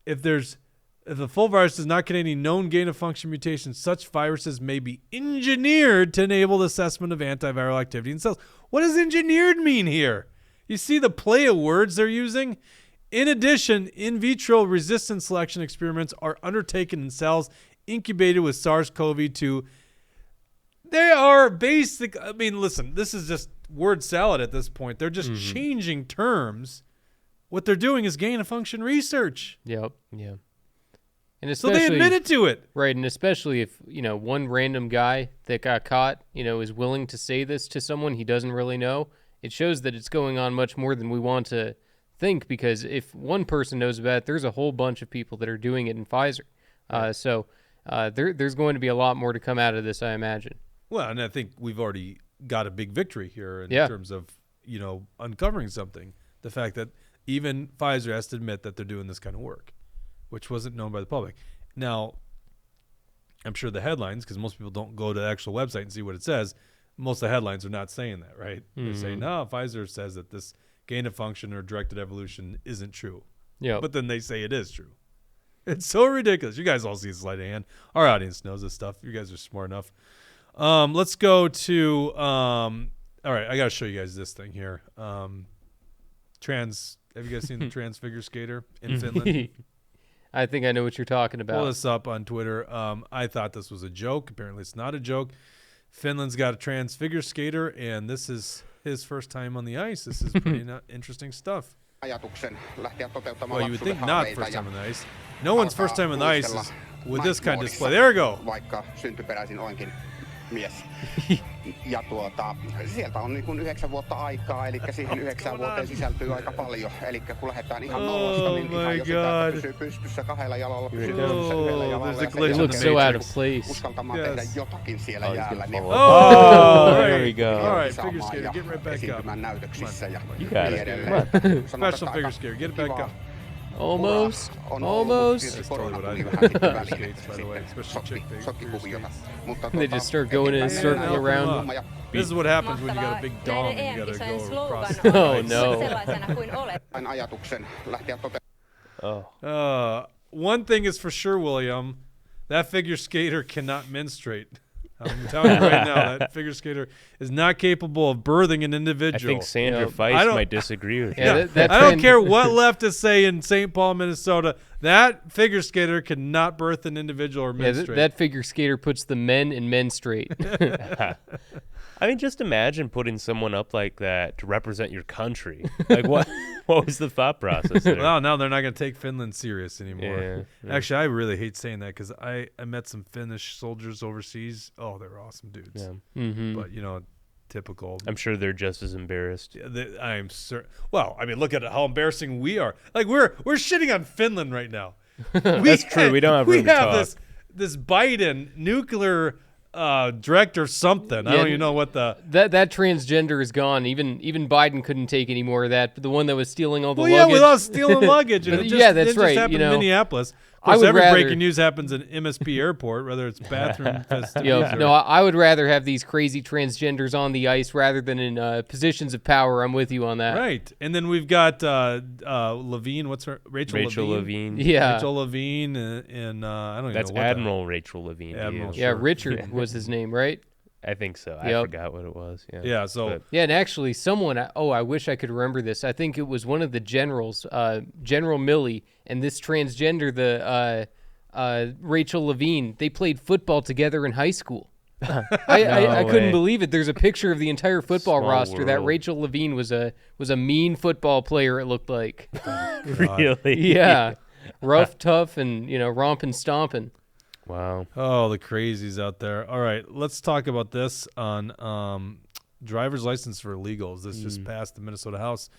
if the full virus does not contain any known gain-of-function mutations, such viruses may be engineered to enable the assessment of antiviral activity in cells. What does engineered mean here? You see the play of words they're using? In addition, in vitro resistance selection experiments are undertaken in cells incubated with SARS-CoV-2. They are basic. I mean, listen, this is just word salad at this point. They're just changing terms. What they're doing is gain-of-function research. Yep. Yeah. And So they admitted to it. Right, and especially if, one random guy that got caught, is willing to say this to someone he doesn't really know, it shows that it's going on much more than we want to think, because if one person knows about it, there's a whole bunch of people that are doing it in Pfizer. So there's going to be a lot more to come out of this, I imagine. Well, and I think we've already got a big victory here in terms of, uncovering something. The fact that even Pfizer has to admit that they're doing this kind of work, which wasn't known by the public. Now, I'm sure the headlines, because most people don't go to the actual website and see what it says, most of the headlines are not saying that, right? They're saying, no, Pfizer says that this gain-of-function or directed evolution isn't true. Yeah. But then they say it is true. It's so ridiculous. You guys all see the sleight of hand. Our audience knows this stuff. You guys are smart enough. Let's go to all right, I got to show you guys this thing here. Have you guys seen the trans figure skater in Finland? I think I know what you're talking about. Pull this up on Twitter. I thought this was a joke. Apparently it's not a joke. Finland's got a trans figure skater, and this is his first time on the ice. This is pretty interesting stuff. Well, you would think not first time on the ice. No one's first time on the ice is with this kind of display. There we go. Mies. Ja sieltä on niin kuin 9 vuotta aikaa, eli siihen 9 vuoteen sisältyy aika paljon. Eli kun lähdetään ihan nollasta, niin ihan jo sitä, että pysyy pystyssä 2 jalalla, pysyy pystyssä 1 jalalla. It looks so out of place. Uskaltamaan tehdä jotakin siellä jäällä. Niin there we go. All right, figure skater, get right back up. Esiintymään näytöksissä ja You got it. Professional figure skater, get it back up. Almost. That's totally what I do. Figure skates, by the way, especially chick figure skates. They just start going in a circle around. This is what happens when you got a big dong and you got to go across. Oh, no. ajatuksen lähteä one thing is for sure, William, that figure skater cannot menstruate. I'm telling you right now, that figure skater is not capable of birthing an individual. I think Sandra Feist might disagree with Yeah, that. I don't care what leftists say in St. Paul, Minnesota. That figure skater cannot birth an individual or menstruate. That figure skater puts the men in men straight. I mean, just imagine putting someone up like that to represent your country. Like, what was the thought process there? Well, now they're not going to take Finland serious anymore. Yeah. Actually, I really hate saying that because I met some Finnish soldiers overseas. Oh, they're awesome dudes. Yeah. Mm-hmm. But, typical. I'm sure they're just as embarrassed. I'm certain. Well, I mean, look at how embarrassing we are. Like, we're shitting on Finland right now. That's true. We don't have room to talk. This Biden nuclear director something. I don't even know what the that transgender is gone. Even Biden couldn't take any more of that. But the one that was stealing all the luggage. Yeah, without stealing luggage. And that's it right. Just happened in Minneapolis. Of course, every breaking news happens in MSP Airport, whether it's bathroom festivities. No, I would rather have these crazy transgenders on the ice rather than in positions of power. I'm with you on that. Right, and then we've got Levine. What's her? Rachel Levine. Yeah, Rachel Levine, and I don't even know what Admiral Rachel Levine. Admiral, yeah, sure. Richard was his name, right? I think so. Yep. I forgot what it was. Yeah. So and actually, someone. I wish I could remember this. I think it was one of the generals, General Milley, and this transgender, the Rachel Levine. They played football together in high school. I couldn't believe it. There's a picture of the entire football Small roster. world. That Rachel Levine was a mean football player. It looked like. Really? Yeah, rough, tough, and romping, stomping. Wow. Oh, the crazies out there. All right, let's talk about this on driver's license for illegals. This just passed the Minnesota House.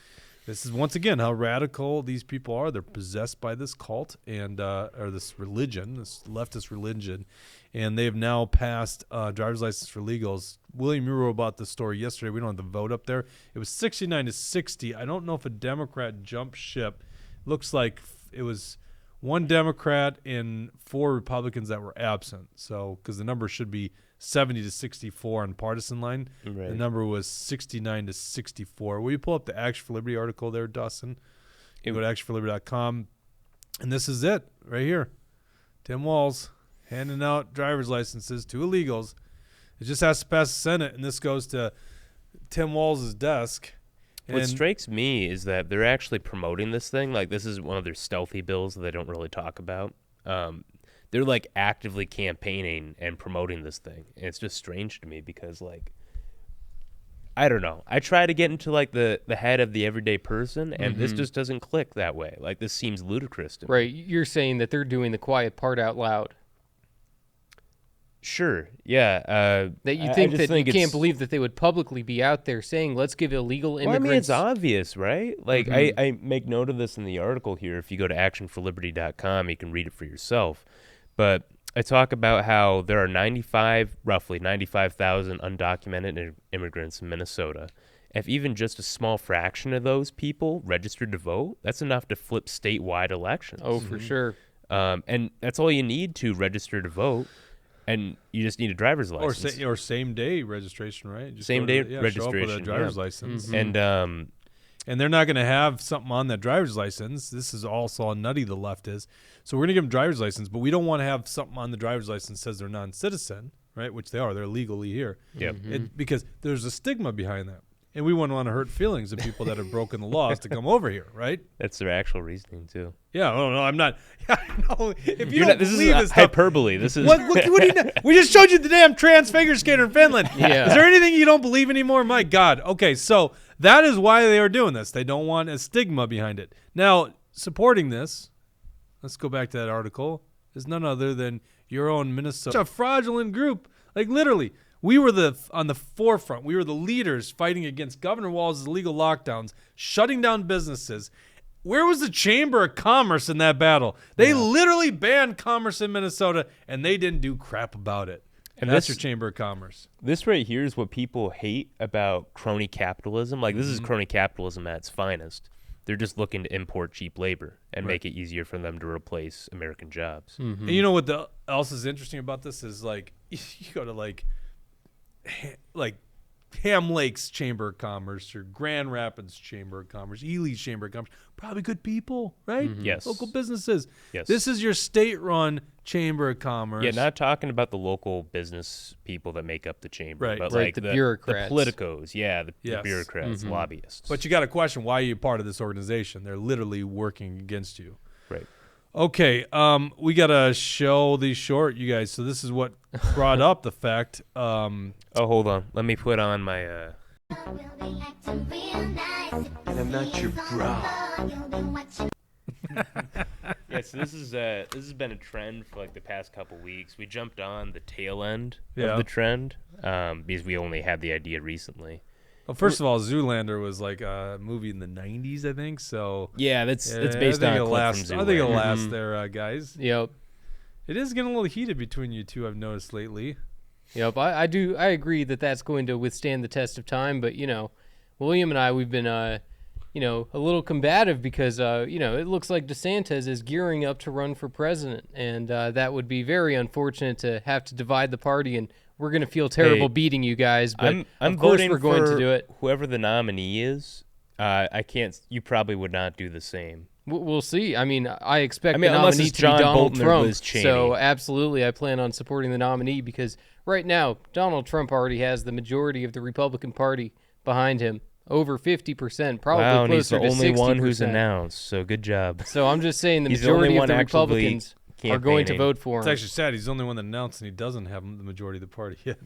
This is once again how radical these people are. They're possessed by this cult and or this religion, this leftist religion, and they've now passed driver's license for illegals. William, you wrote about this story yesterday. We don't have the vote up there. It was 69-60. I don't know if a Democrat jumped ship. Looks like it was one Democrat and 4 Republicans that were absent. So, because the number should be 70-64 on partisan line, Right. the number was 69-64. Will you pull up the Action for Liberty article there, Dustin? You go to actionforliberty.com, and this is it right here. Tim Walz handing out driver's licenses to illegals. It just has to pass the Senate, and this goes to Tim Walz's desk. What And strikes me is that they're actually promoting this thing. Like, this is one of their stealthy bills that they don't really talk about. They're, like, actively campaigning and promoting this thing. And it's just strange to me because, like, I don't know. I try to get into, like, the head of the everyday person, and this just doesn't click that way. Like, this seems ludicrous to me. Right. You're saying that they're doing the quiet part out loud. Sure, yeah. That you I think just that you can't it's- believe that they would publicly be out there saying, let's give illegal Well, I immigrants. mean, it's obvious, right? Like, I make note of this in the article here. If you go to actionforliberty.com, you can read it for yourself. But I talk about how there are roughly 95,000 undocumented immigrants in Minnesota. If even just a small fraction of those people registered to vote, that's enough to flip statewide elections. Oh, for sure. And that's all you need to register to vote. And you just need a driver's or license. or same day registration, right? Just Same go to day show up with a registration, driver's yeah. license. And And they're not going to have something on that driver's license. This is also how nutty the left is. So we're going to give them driver's license, but we don't want to have something on the driver's license that says they're non-citizen, right? Which they are. They're legally here. Yep. Because there's a stigma behind that. And we wouldn't want to hurt feelings of people that have broken the laws to come over here, right? that's their actual reasoning, too. Yeah, no, I'm not. Yeah, no, if you You're don't not, this believe is this stuff, hyperbole. This is what do you know? We just showed you the damn trans figure skater in Finland. Yeah. Is there anything you don't believe anymore? My God. Okay, so that is why they are doing this. They don't want a stigma behind it. Now, supporting this, let's go back to that article, is none other than your own Minnesota. Such a fraudulent group. Like, literally, we were on the forefront. We were the leaders fighting against Governor Walz's illegal lockdowns, shutting down businesses. Where was the Chamber of Commerce in that battle? They literally banned commerce in Minnesota, and they didn't do crap about it. And that's your Chamber of Commerce. This right here is what people hate about crony capitalism. Like, this is crony capitalism at its finest. They're just looking to import cheap labor and make it easier for them to replace American jobs. And you know what else is interesting about this is, like, you go to like Ham Lake's Chamber of Commerce or Grand Rapids Chamber of Commerce, Ely's Chamber of Commerce, probably good people, right? Yes. Local businesses. Yes. This is your state-run Chamber of Commerce. Yeah, not talking about the local business people that make up the chamber, Right. but Right, like the the bureaucrats. the politicos, the Yes. bureaucrats, lobbyists. But you got to question, why are you part of this organization? They're literally working against you. right. Okay, we got to show these short, you guys. So this is what brought up the fact. Oh, hold on. Let me put on my. And I'm not your bra. Yeah, so this has been a trend for like the past couple weeks. We jumped on the tail end Yeah. of the trend because we only had the idea recently. Well, first of all, Zoolander was like a movie in the 90s, I think. So Yeah, that's yeah, based on a clip last. from I think it'll Zoolander. last there, guys. Yep. It is getting a little heated between you two, I've noticed lately. Yep. I agree that that's going to withstand the test of time. But, William and I, we've been, a little combative because, it looks like DeSantis is gearing up to run for president. And that would be very unfortunate to have to divide the party. And we're going to feel terrible Hey, beating you guys. But I'm of course voting we're going for to do it. whoever the nominee is. I can't. You probably would not do the same. We'll see. I mean, I expect I mean, the unless nominee it's to be John Donald Bolton or Trump. Liz Cheney. So absolutely, I plan on supporting the nominee because right now Donald Trump already has the majority of the Republican Party behind him, over 50%, probably Wow, and he's closer the to 60%. only one who's announced. So good job. So I'm just saying the He's the only majority of one the actually Republicans are going to campaigning. vote for It's him. actually sad. He's the only one that announced, and he doesn't have the majority of the party yet.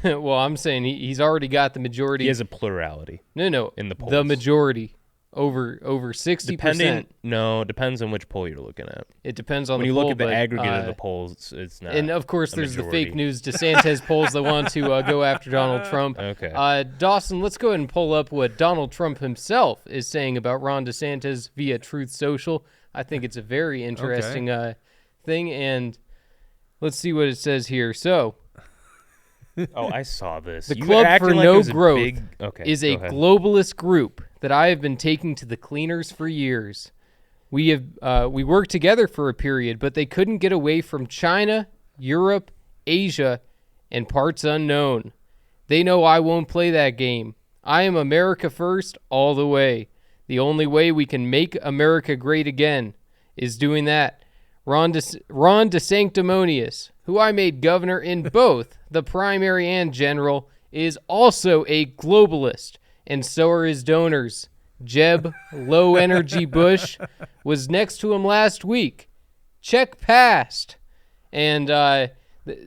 Well, I'm saying he's already got the majority. He has a plurality. No, in the the polls. majority over 60%. Depends on which poll you're looking at. It depends on when the you poll, look at the but, aggregate of the polls, it's not. And of course, a there's majority. the fake news DeSantis polls that want to go after Donald Trump. Okay. Dawson, let's go ahead and pull up what Donald Trump himself is saying about Ron DeSantis via Truth Social. I think it's a very interesting thing, and let's see what it says here. So, oh, I saw this. The You Club acting for like No it was a Growth big- okay, is go a ahead. globalist group that I have been taking to the cleaners for years. We worked together for a period, but they couldn't get away from China, Europe, Asia, and parts unknown. They know I won't play that game. I am America first all the way. The only way we can make America great again is doing that. Ron DeSanctimonious, who I made governor in both the primary and general, is also a globalist, and so are his donors. Jeb Low Energy Bush was next to him last week. Check passed. And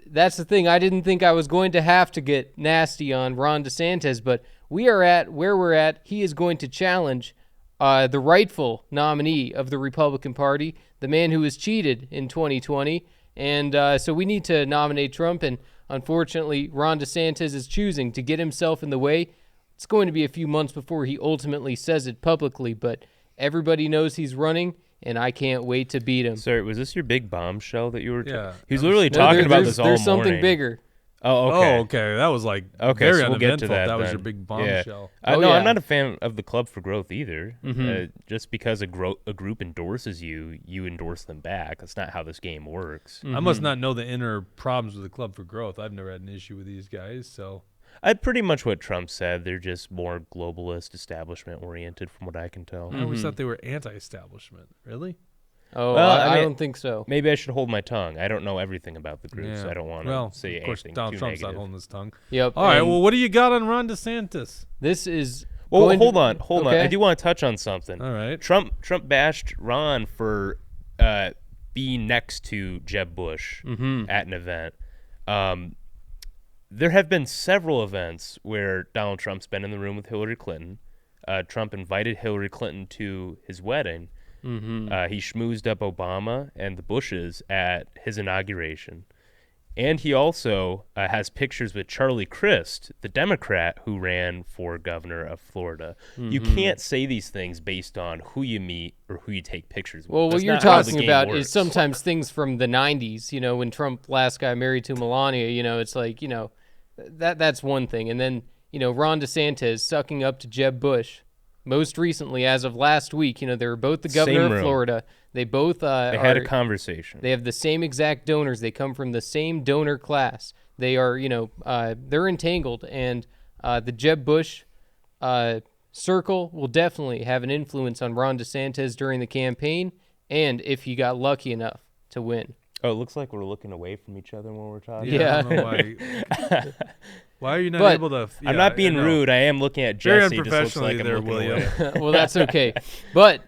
that's the thing. I didn't think I was going to have to get nasty on Ron DeSantis, but we are at where we're at. He is going to challenge the rightful nominee of the Republican Party, the man who was cheated in 2020. And so we need to nominate Trump, and unfortunately, Ron DeSantis is choosing to get himself in the way. It's going to be a few months before he ultimately says it publicly, but everybody knows he's running, and I can't wait to beat him. Sir, was this your big bombshell that you were? Yeah. He was literally talking about this all There's morning. something bigger. Oh, okay. Oh, okay. That was like Okay, very so we'll get uneventful. to that. That was then. your big Yeah. bombshell. Oh, No, yeah. I'm not a fan of the Club for Growth either. Mhm. Just because a group endorses you, you endorse them back. That's not how this game works. I must not know the inner problems with the Club for Growth. I've never had an issue with these guys, so Pretty much what Trump said. They're just more globalist, establishment oriented, from what I can tell. I always thought they were anti-establishment. Really? Oh, Well, I I mean- don't think so. Maybe I should hold my tongue. I don't know everything about the group, so I don't want to Well, say of course, anything Donald too Trump's negative. not holding his tongue. Yep. All right. and Well, what do you got on Ron DeSantis? this is. Well, going to- hold on. Okay. I do want to touch on something. All right. Trump bashed Ron for being next to Jeb Bush at an event. There have been several events where Donald Trump's been in the room with Hillary Clinton. Trump invited Hillary Clinton to his wedding. He schmoozed up Obama and the Bushes at his inauguration. And he also has pictures with Charlie Crist, the Democrat who ran for governor of Florida. You can't say these things based on who you meet or who you take pictures with. Well, what That's you're not how the talking game about works. is sometimes things from the 90s, when Trump last got married to Melania, it's like, that's one thing. And then, Ron DeSantis sucking up to Jeb Bush. Most recently, as of last week, they were both the governor Same of room. Florida. They both They had a conversation. They have the same exact donors. They come from the same donor class. They are, they're entangled. And the Jeb Bush circle will definitely have an influence on Ron DeSantis during the campaign, and if he got lucky enough to win. Oh, it looks like we're looking away from each other when we're talking. Yeah. I don't know why. Why are you not But- able to? I'm not being I know. rude. I am looking at Very Jesse. Just looks unprofessionally like I'm there, looking William. away. Well, that's okay. But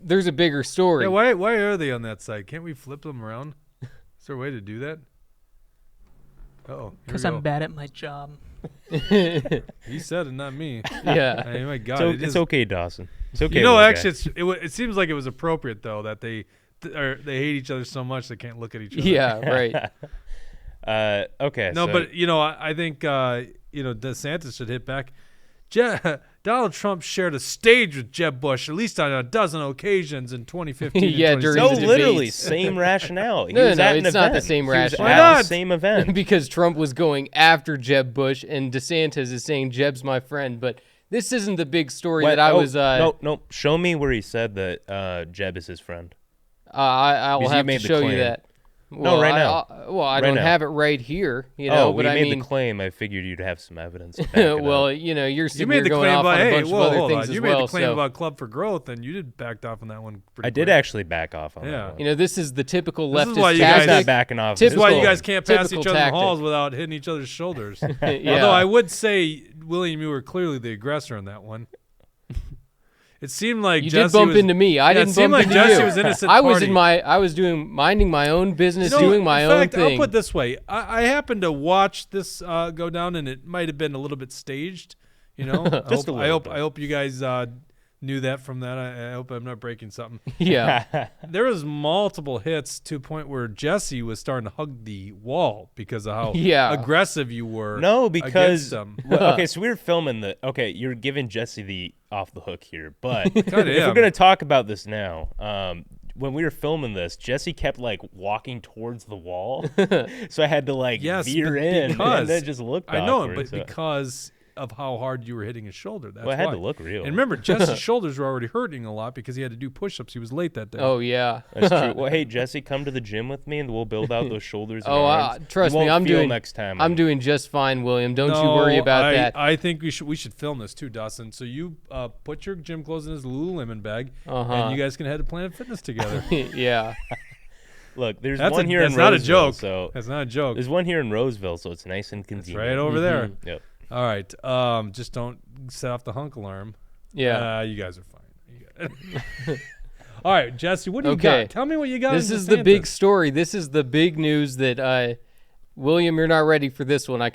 there's a bigger story. Yeah. Why are they on that side? Can't we flip them around? Is there a way to do that? Oh, Because I'm bad at my job. He said it, not me. Yeah. Hey, my God, So it it's is- okay, Dawson. It's okay. You know, little actually, guy. it seems like it was appropriate though that they hate each other so much they can't look at each other. Yeah, right. Okay. No, so but I think DeSantis should hit back. Donald Trump shared a stage with Jeb Bush at least on a dozen occasions in 2015. and Yeah, during no, the 2016. literally debates. same rationale. He No, was no, at an it's not the event. same He was rationale. at Why not? the same event. Because Trump was going after Jeb Bush, and DeSantis is saying Jeb's my friend. But this isn't the big story that I was. No. Show me where he said that Jeb is his friend. I will Because you have to made the show you claim. that. No, right now. I Right don't now. have it right here, but we I made mean, the claim. I figured you'd have some evidence. To back it well, up. you're You sitting made here the going claim off about on a bunch of other hold things on. as You well. made the claim So, about Club for Growth, and you did backed off on that one. I did actually back off on Yeah. that one. this is the typical This is leftist why you He's guys- tactic. not backing off. This is why you Typical- guys can't pass typical each other in the tactic. halls without hitting each other's shoulders. Yeah. Although I would say, William, you were clearly the aggressor in that one. It seemed like You Jesse did bump was, into me. I Yeah, didn't it seemed bump like into Jesse you. was innocent I was party. minding my own business, You know, doing my in own fact, thing. I'll put it this way: I happened to watch this go down, and it might have been a little bit staged. Just a little I bit. hope you guys knew that from that. I hope I'm not breaking something. Yeah. There was multiple hits to a point where Jesse was starting to hug the wall because of how Yeah. aggressive you were. No, because against them. okay, so we were filming the. Okay, you're giving Jesse the off the hook here, but if Kinda we're am. gonna talk about this now, when we were filming this, Jesse kept like walking towards the wall, so I had to like veer but in because- and then just look. I know, awkward, but so- because of how hard you were hitting his shoulder. That's well, I had why. to look real. And remember, Jesse's shoulders were already hurting a lot because he had to do push-ups. He was late that day. Oh, yeah. That's true. Well, hey Jesse, come to the gym with me, and we'll build out those shoulders. And Oh, arms. trust You me, won't I'm feel doing next time. I'm doing just fine, William. Don't you No, worry about that. I think we should film this too, Dustin. So you put your gym clothes in his Lululemon bag, Uh-huh. and you guys can head to Planet Fitness together. Yeah. Look, there's That's one here in that's not a Roseville, joke. So That's not a joke. there's one here in Roseville, so it's nice and It's convenient. right over there. Yep. All right. Just don't set off the hunk alarm. Yeah. You guys are fine. You got- All right, Jesse, what do you Okay. got? Tell me what you got. This in is the DeSantis. big story. This is the big news that William, you're not ready for this one. I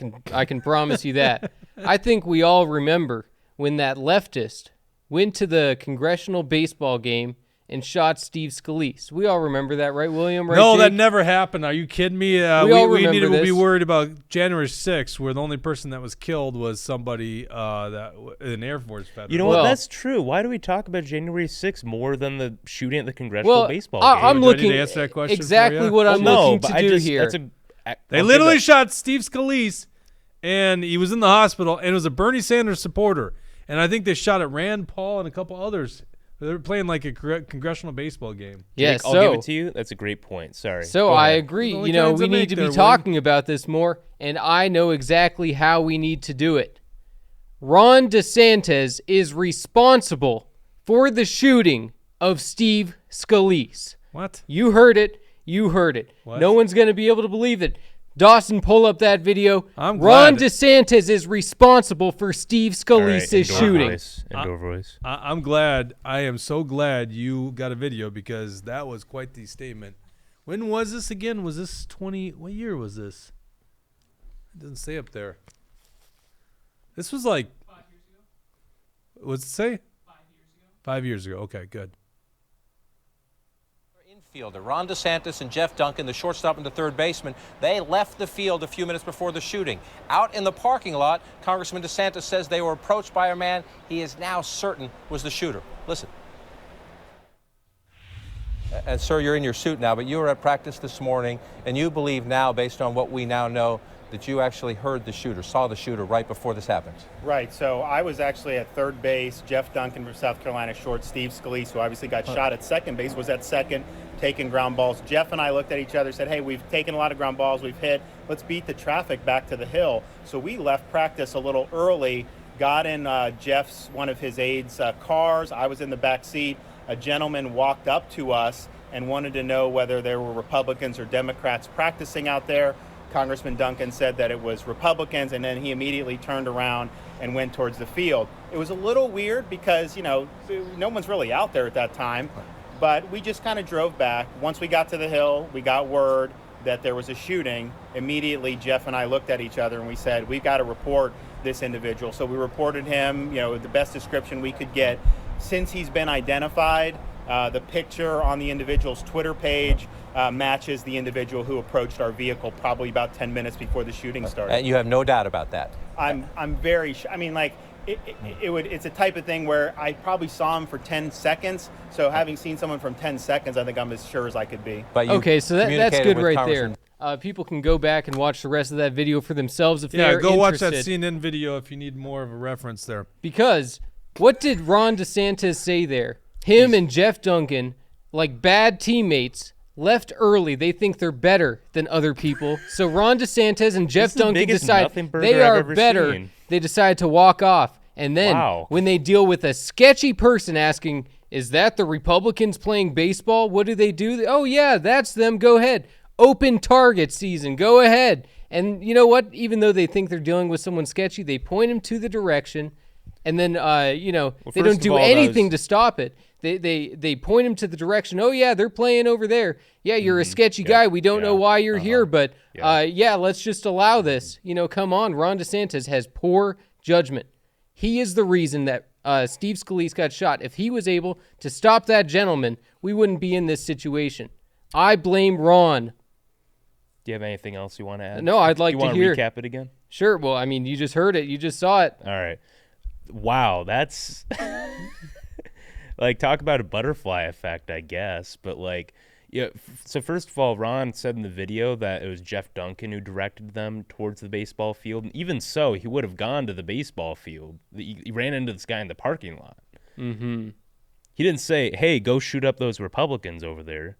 can promise you that. I think we all remember when that leftist went to the congressional baseball game and shot Steve Scalise. We all remember that, right, William? Right, No, that Jake? never happened. Are you kidding me? We all we remember needed to be this. worried about January 6th, where the only person that was killed was somebody an Air Force veteran. You know Well- what? That's true. Why do we talk about January 6th more than the shooting at the congressional Well, baseball I'm game? Do I need looking to answer that question for exactly you? what I'm no, looking but to I do just, here. That's They literally shot Steve Scalise, and he was in the hospital, and it was a Bernie Sanders supporter. And I think they shot at Rand Paul and a couple others. They were playing like a congressional baseball game. Yeah, I'll so give it to you. That's a great point. Sorry. So Go I ahead. agree. There's only You know, kinds we to need make to there, be William. talking about this more, and I know exactly how we need to do it. Ron DeSantis is responsible for the shooting of Steve Scalise. What? You heard it. You heard it. What? No one's going to be able to believe it. Dawson, pull up that video. I'm Ron glad. DeSantis is responsible for Steve All right, Scalise's indoor shooting. Voice. Indoor voice. I'm glad. I am so glad you got a video because that was quite the statement. When was this again? Was this 20? What year was this? It doesn't say up there. This was like 5 years ago. What's it say? 5 years ago. 5 years ago. Okay, good. Infielder Ron DeSantis and Jeff Duncan, the shortstop and the third baseman, they left the field a few minutes before the shooting. Out in the parking lot, Congressman DeSantis says they were approached by a man he is now certain was the shooter. Listen. And sir, you're in your suit now, but you were at practice this morning, and you believe now, based on what we now know, that you actually heard the shooter, saw the shooter right before this happened. Right, so I was actually at third base. Jeff Duncan from South Carolina short, Steve Scalise, who obviously got shot at second base, was at second, taking ground balls. Jeff and I looked at each other, said, hey, we've taken a lot of ground balls, we've hit, let's beat the traffic back to the hill. So we left practice a little early, got in Jeff's, one of his aides' cars. I was in the back seat. A gentleman walked up to us and wanted to know whether there were Republicans or Democrats practicing out there. Congressman Duncan said that it was Republicans, and then he immediately turned around and went towards the field. It was a little weird because, you know, no one's really out there at that time, but we just kind of drove back. Once we got to the hill, we got word that there was a shooting. Immediately, Jeff and I looked at each other and we said, we've got to report this individual. So we reported him, you know, the best description we could get. Since he's been identified, the picture on the individual's Twitter page matches the individual who approached our vehicle probably about 10 minutes before the shooting started. And you have no doubt about that. I'm very I mean, like, it's a type of thing where I probably saw him for 10 seconds. So having seen someone from 10 seconds, I think I'm as sure as I could be. But you Okay, so that's communicated good with right Congressman there. People can go back and watch the rest of that video for themselves if Yeah, they're go watch that interested. CNN video if you need more of a reference there. Because what did Ron DeSantis say there? Him and Jeff Duncan, like bad teammates, left early. They think they're better than other people. So Ron DeSantis and Jeff This is the Duncan biggest decide nothing burger they I've are ever better. seen. They decide to walk off. And then Wow. when they deal with a sketchy person asking, is that the Republicans playing baseball? What do? Oh, yeah, that's them. Go ahead. Open target season. Go ahead. And you know what? Even though they think they're dealing with someone sketchy, they point him to the direction. And then, they first don't of do all, anything to stop it. They point him to the direction. Oh, yeah, they're playing over there. Yeah, you're a sketchy guy. We don't know why you're here, but let's just allow this. You know, come on. Ron DeSantis has poor judgment. He is the reason that Steve Scalise got shot. If he was able to stop that gentleman, we wouldn't be in this situation. I blame Ron. Do you have anything else you want to add? No, I'd like you to want hear. recap it again? Sure. Well, I mean, you just heard it. You just saw it. All right. Wow, that's like, talk about a butterfly effect, I guess. But like, yeah. So first of all, Ron said in the video that it was Jeff Duncan who directed them towards the baseball field. And even so, he would have gone to the baseball field. He ran into this guy in the parking lot. Mm-hmm. He didn't say, "Hey, go shoot up those Republicans over there."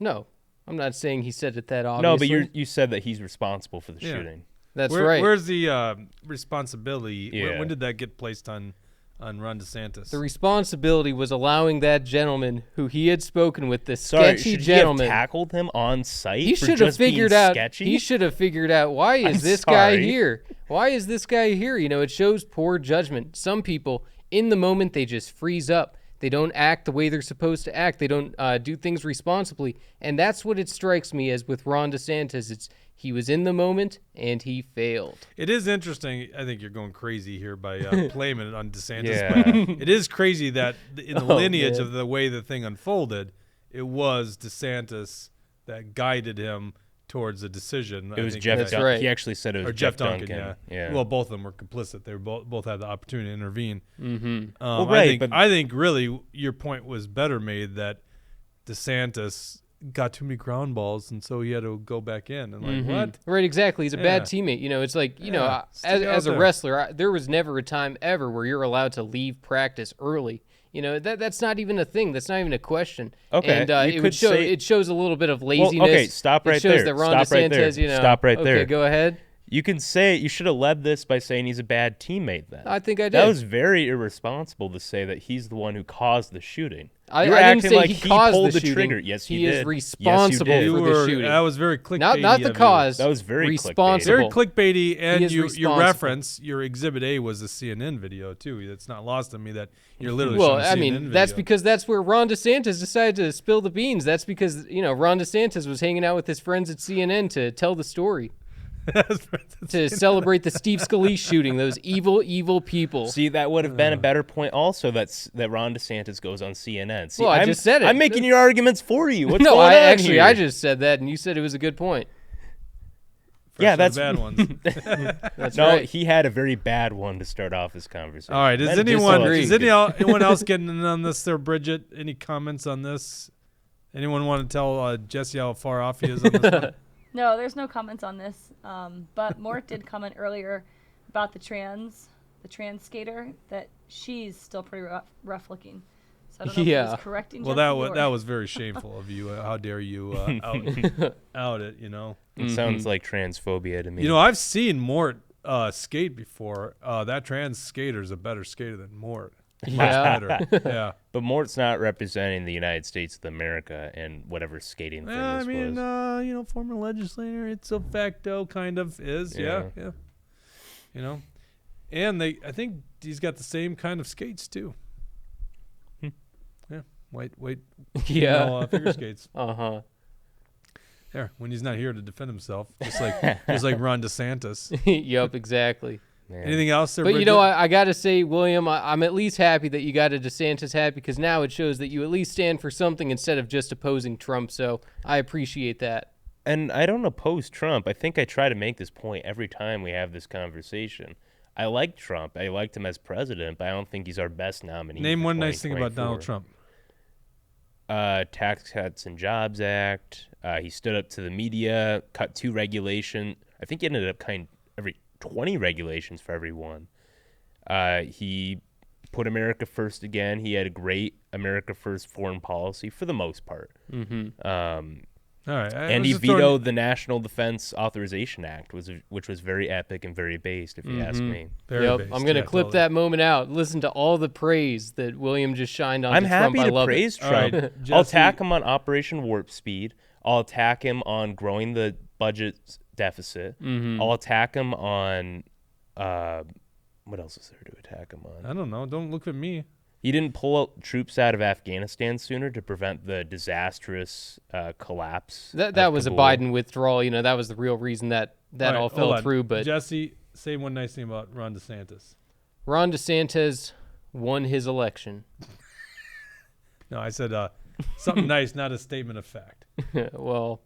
No, I'm not saying he said it that obviously. No, but you said that he's responsible for the shooting. That's right. Where's the responsibility? Yeah. When did that get placed on Ron DeSantis? The responsibility was allowing that gentleman who he had spoken with, this Sorry, sketchy should gentleman. he have tackled him on site? He for should have just being figured out. sketchy? He should have figured out why is I'm this guy sorry. here? Why is this guy here? You know, it shows poor judgment. Some people, in the moment, they just freeze up. They don't act the way they're supposed to act. They don't do things responsibly, and that's what it strikes me as with Ron DeSantis. He was in the moment and he failed. It is interesting. I think you're going crazy here by blaming it on DeSantis. Yeah. But it is crazy that in the lineage man. of the way the thing unfolded, it was DeSantis that guided him towards a decision. It was think Jeff That's Duncan. right. He actually said it was or Jeff Duncan. Yeah. Well, both of them were complicit. They were both had the opportunity to intervene. Mm-hmm. Well, right, I think really your point was better made that DeSantis got too many ground balls, and so he had to go back in. And like, what? Right, exactly. He's a Yeah. bad teammate. You know, it's like, you know, Yeah, stick as out a there. wrestler, there was never a time ever where you're allowed to leave practice early. You know, that's not even a thing. That's not even a question. Okay, And you it could would show say- it shows a little bit of Well, laziness. okay, stop right It shows there. that Ron Stop right there. DeSantis, you know. Stop right Okay, there. go ahead. You can say you should have led this by saying he's a bad teammate then. I think I did. That was very irresponsible to say that he's the one who caused the shooting. I You were didn't acting say like he he caused pulled the the shooting. trigger. Yes, he he is did. responsible Yes, you for did. the shooting. That was very clickbaity. Not the of you. cause. That was very clickbaity. responsible. Very clickbaity, and is your responsible. reference, your Exhibit A was a CNN video too. It's not lost on me that you're literally Well, showing a I CNN mean, video. that's because that's where Ron DeSantis decided to spill the beans. That's because, you know, Ron DeSantis was hanging out with his friends at CNN to tell the story, to celebrate the Steve Scalise shooting, those evil, evil people. See, that would have been a better point also that Ron DeSantis goes on CNN. See, Well, I I'm, just said it. I'm making your arguments for you. What's no, going I on here? I just said that, and you said it was a good point. yeah, Fresh that's on the bad ones. That's no, right. he had a very bad one to start off his conversation. All right, is That anyone disagree. anyone else getting in on this there, Bridget? Any comments on this? Anyone want to tell Jesse how far off he is on this one? No, there's no comments on this. But Mort did comment earlier about the trans skater, that she's still pretty rough looking. So I don't know if he Yeah. was correcting Well, Jesse that or- was very shameful of you. How dare you out it? You know. It sounds like transphobia to me. You know, I've seen Mort skate before. That trans skater's a better skater than Mort. Much Yeah. better. Yeah. but Mort's not representing the United States of America and whatever skating thing I this mean, was. you know, former legislator, it's a facto kind of is. Yeah. Yeah. You know, and I think he's got the same kind of skates too. Yeah. White, Yeah. figure skates. Uh-huh. There, when he's not here to defend himself, just like Ron DeSantis. Yep, exactly. Man. Anything else there, But you know, Bridget? I got to say, William, I'm at least happy that you got a DeSantis hat, because now it shows that you at least stand for something instead of just opposing Trump. So I appreciate that. And I don't oppose Trump. I think I try to make this point every time we have this conversation. I like Trump. I liked him as president, but I don't think he's our best nominee. Name for one nice thing about Donald 2024. Trump. Tax Cuts and Jobs Act. He stood up to the media, cut 2 regulation. I think he ended up every 20 regulations for everyone. He put America first again. He had a great America first foreign policy for the most part. Mm-hmm. All right, And he vetoed the National Defense Authorization Act, which was very epic and very based, if you ask me. Yep, I'm going to clip that moment out. Listen to all the praise that William just shined on I'm Trump. happy I to love praise it. Trump. All right, I'll Jesse- attack him on Operation Warp Speed. I'll attack him on growing the budget deficit. Mm-hmm. I'll attack him on what else is there to attack him on? I don't know. Don't look at me. He didn't pull out troops out of Afghanistan sooner to prevent the disastrous collapse. That of was a Kabul. Biden withdrawal. You know, that was the real reason that All right, all hold fell on. through. But Jesse, say one nice thing about Ron DeSantis. Ron DeSantis won his election. No, I said something nice, not a statement of fact. Well,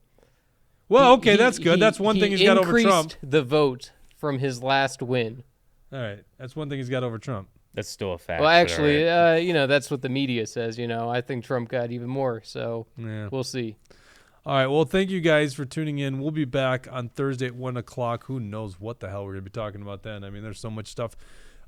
okay, that's good. That's one thing he's got over Trump. Increased the vote from his last win. All right, that's one thing he's got over Trump. That's still a fact. Well, but actually, all right. that's what the media says. I think Trump got even more. So Yeah. we'll see. All right, well, thank you guys for tuning in. We'll be back on Thursday at 1 o'clock. Who knows what the hell we're going to be talking about then. I mean, there's so much stuff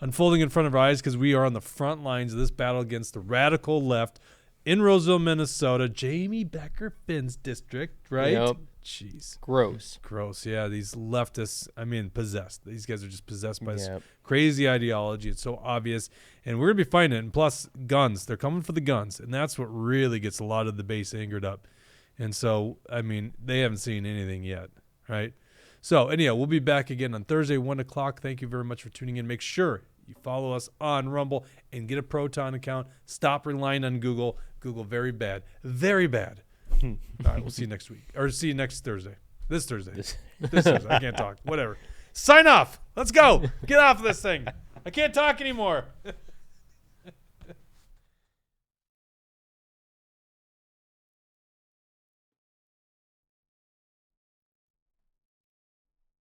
unfolding in front of our eyes because we are on the front lines of this battle against the radical left in Roseville, Minnesota. Jamie Becker Finn's district, right? Yep. Jeez. Gross. Yeah, these leftists, possessed. These guys are just possessed by this Yep. crazy ideology. It's so obvious. And we're going to be fighting it. And plus, guns. They're coming for the guns. And that's what really gets a lot of the base angered up. And so, they haven't seen anything yet, right? So, anyhow, we'll be back again on Thursday, 1 o'clock. Thank you very much for tuning in. Make sure you follow us on Rumble and get a Proton account. Stop relying on Google. Google, very bad. Very bad. All right, we'll see you next week. Or see you next Thursday. This Thursday. This Thursday. I can't talk. Whatever. Sign off. Let's go. Get off of this thing. I can't talk anymore.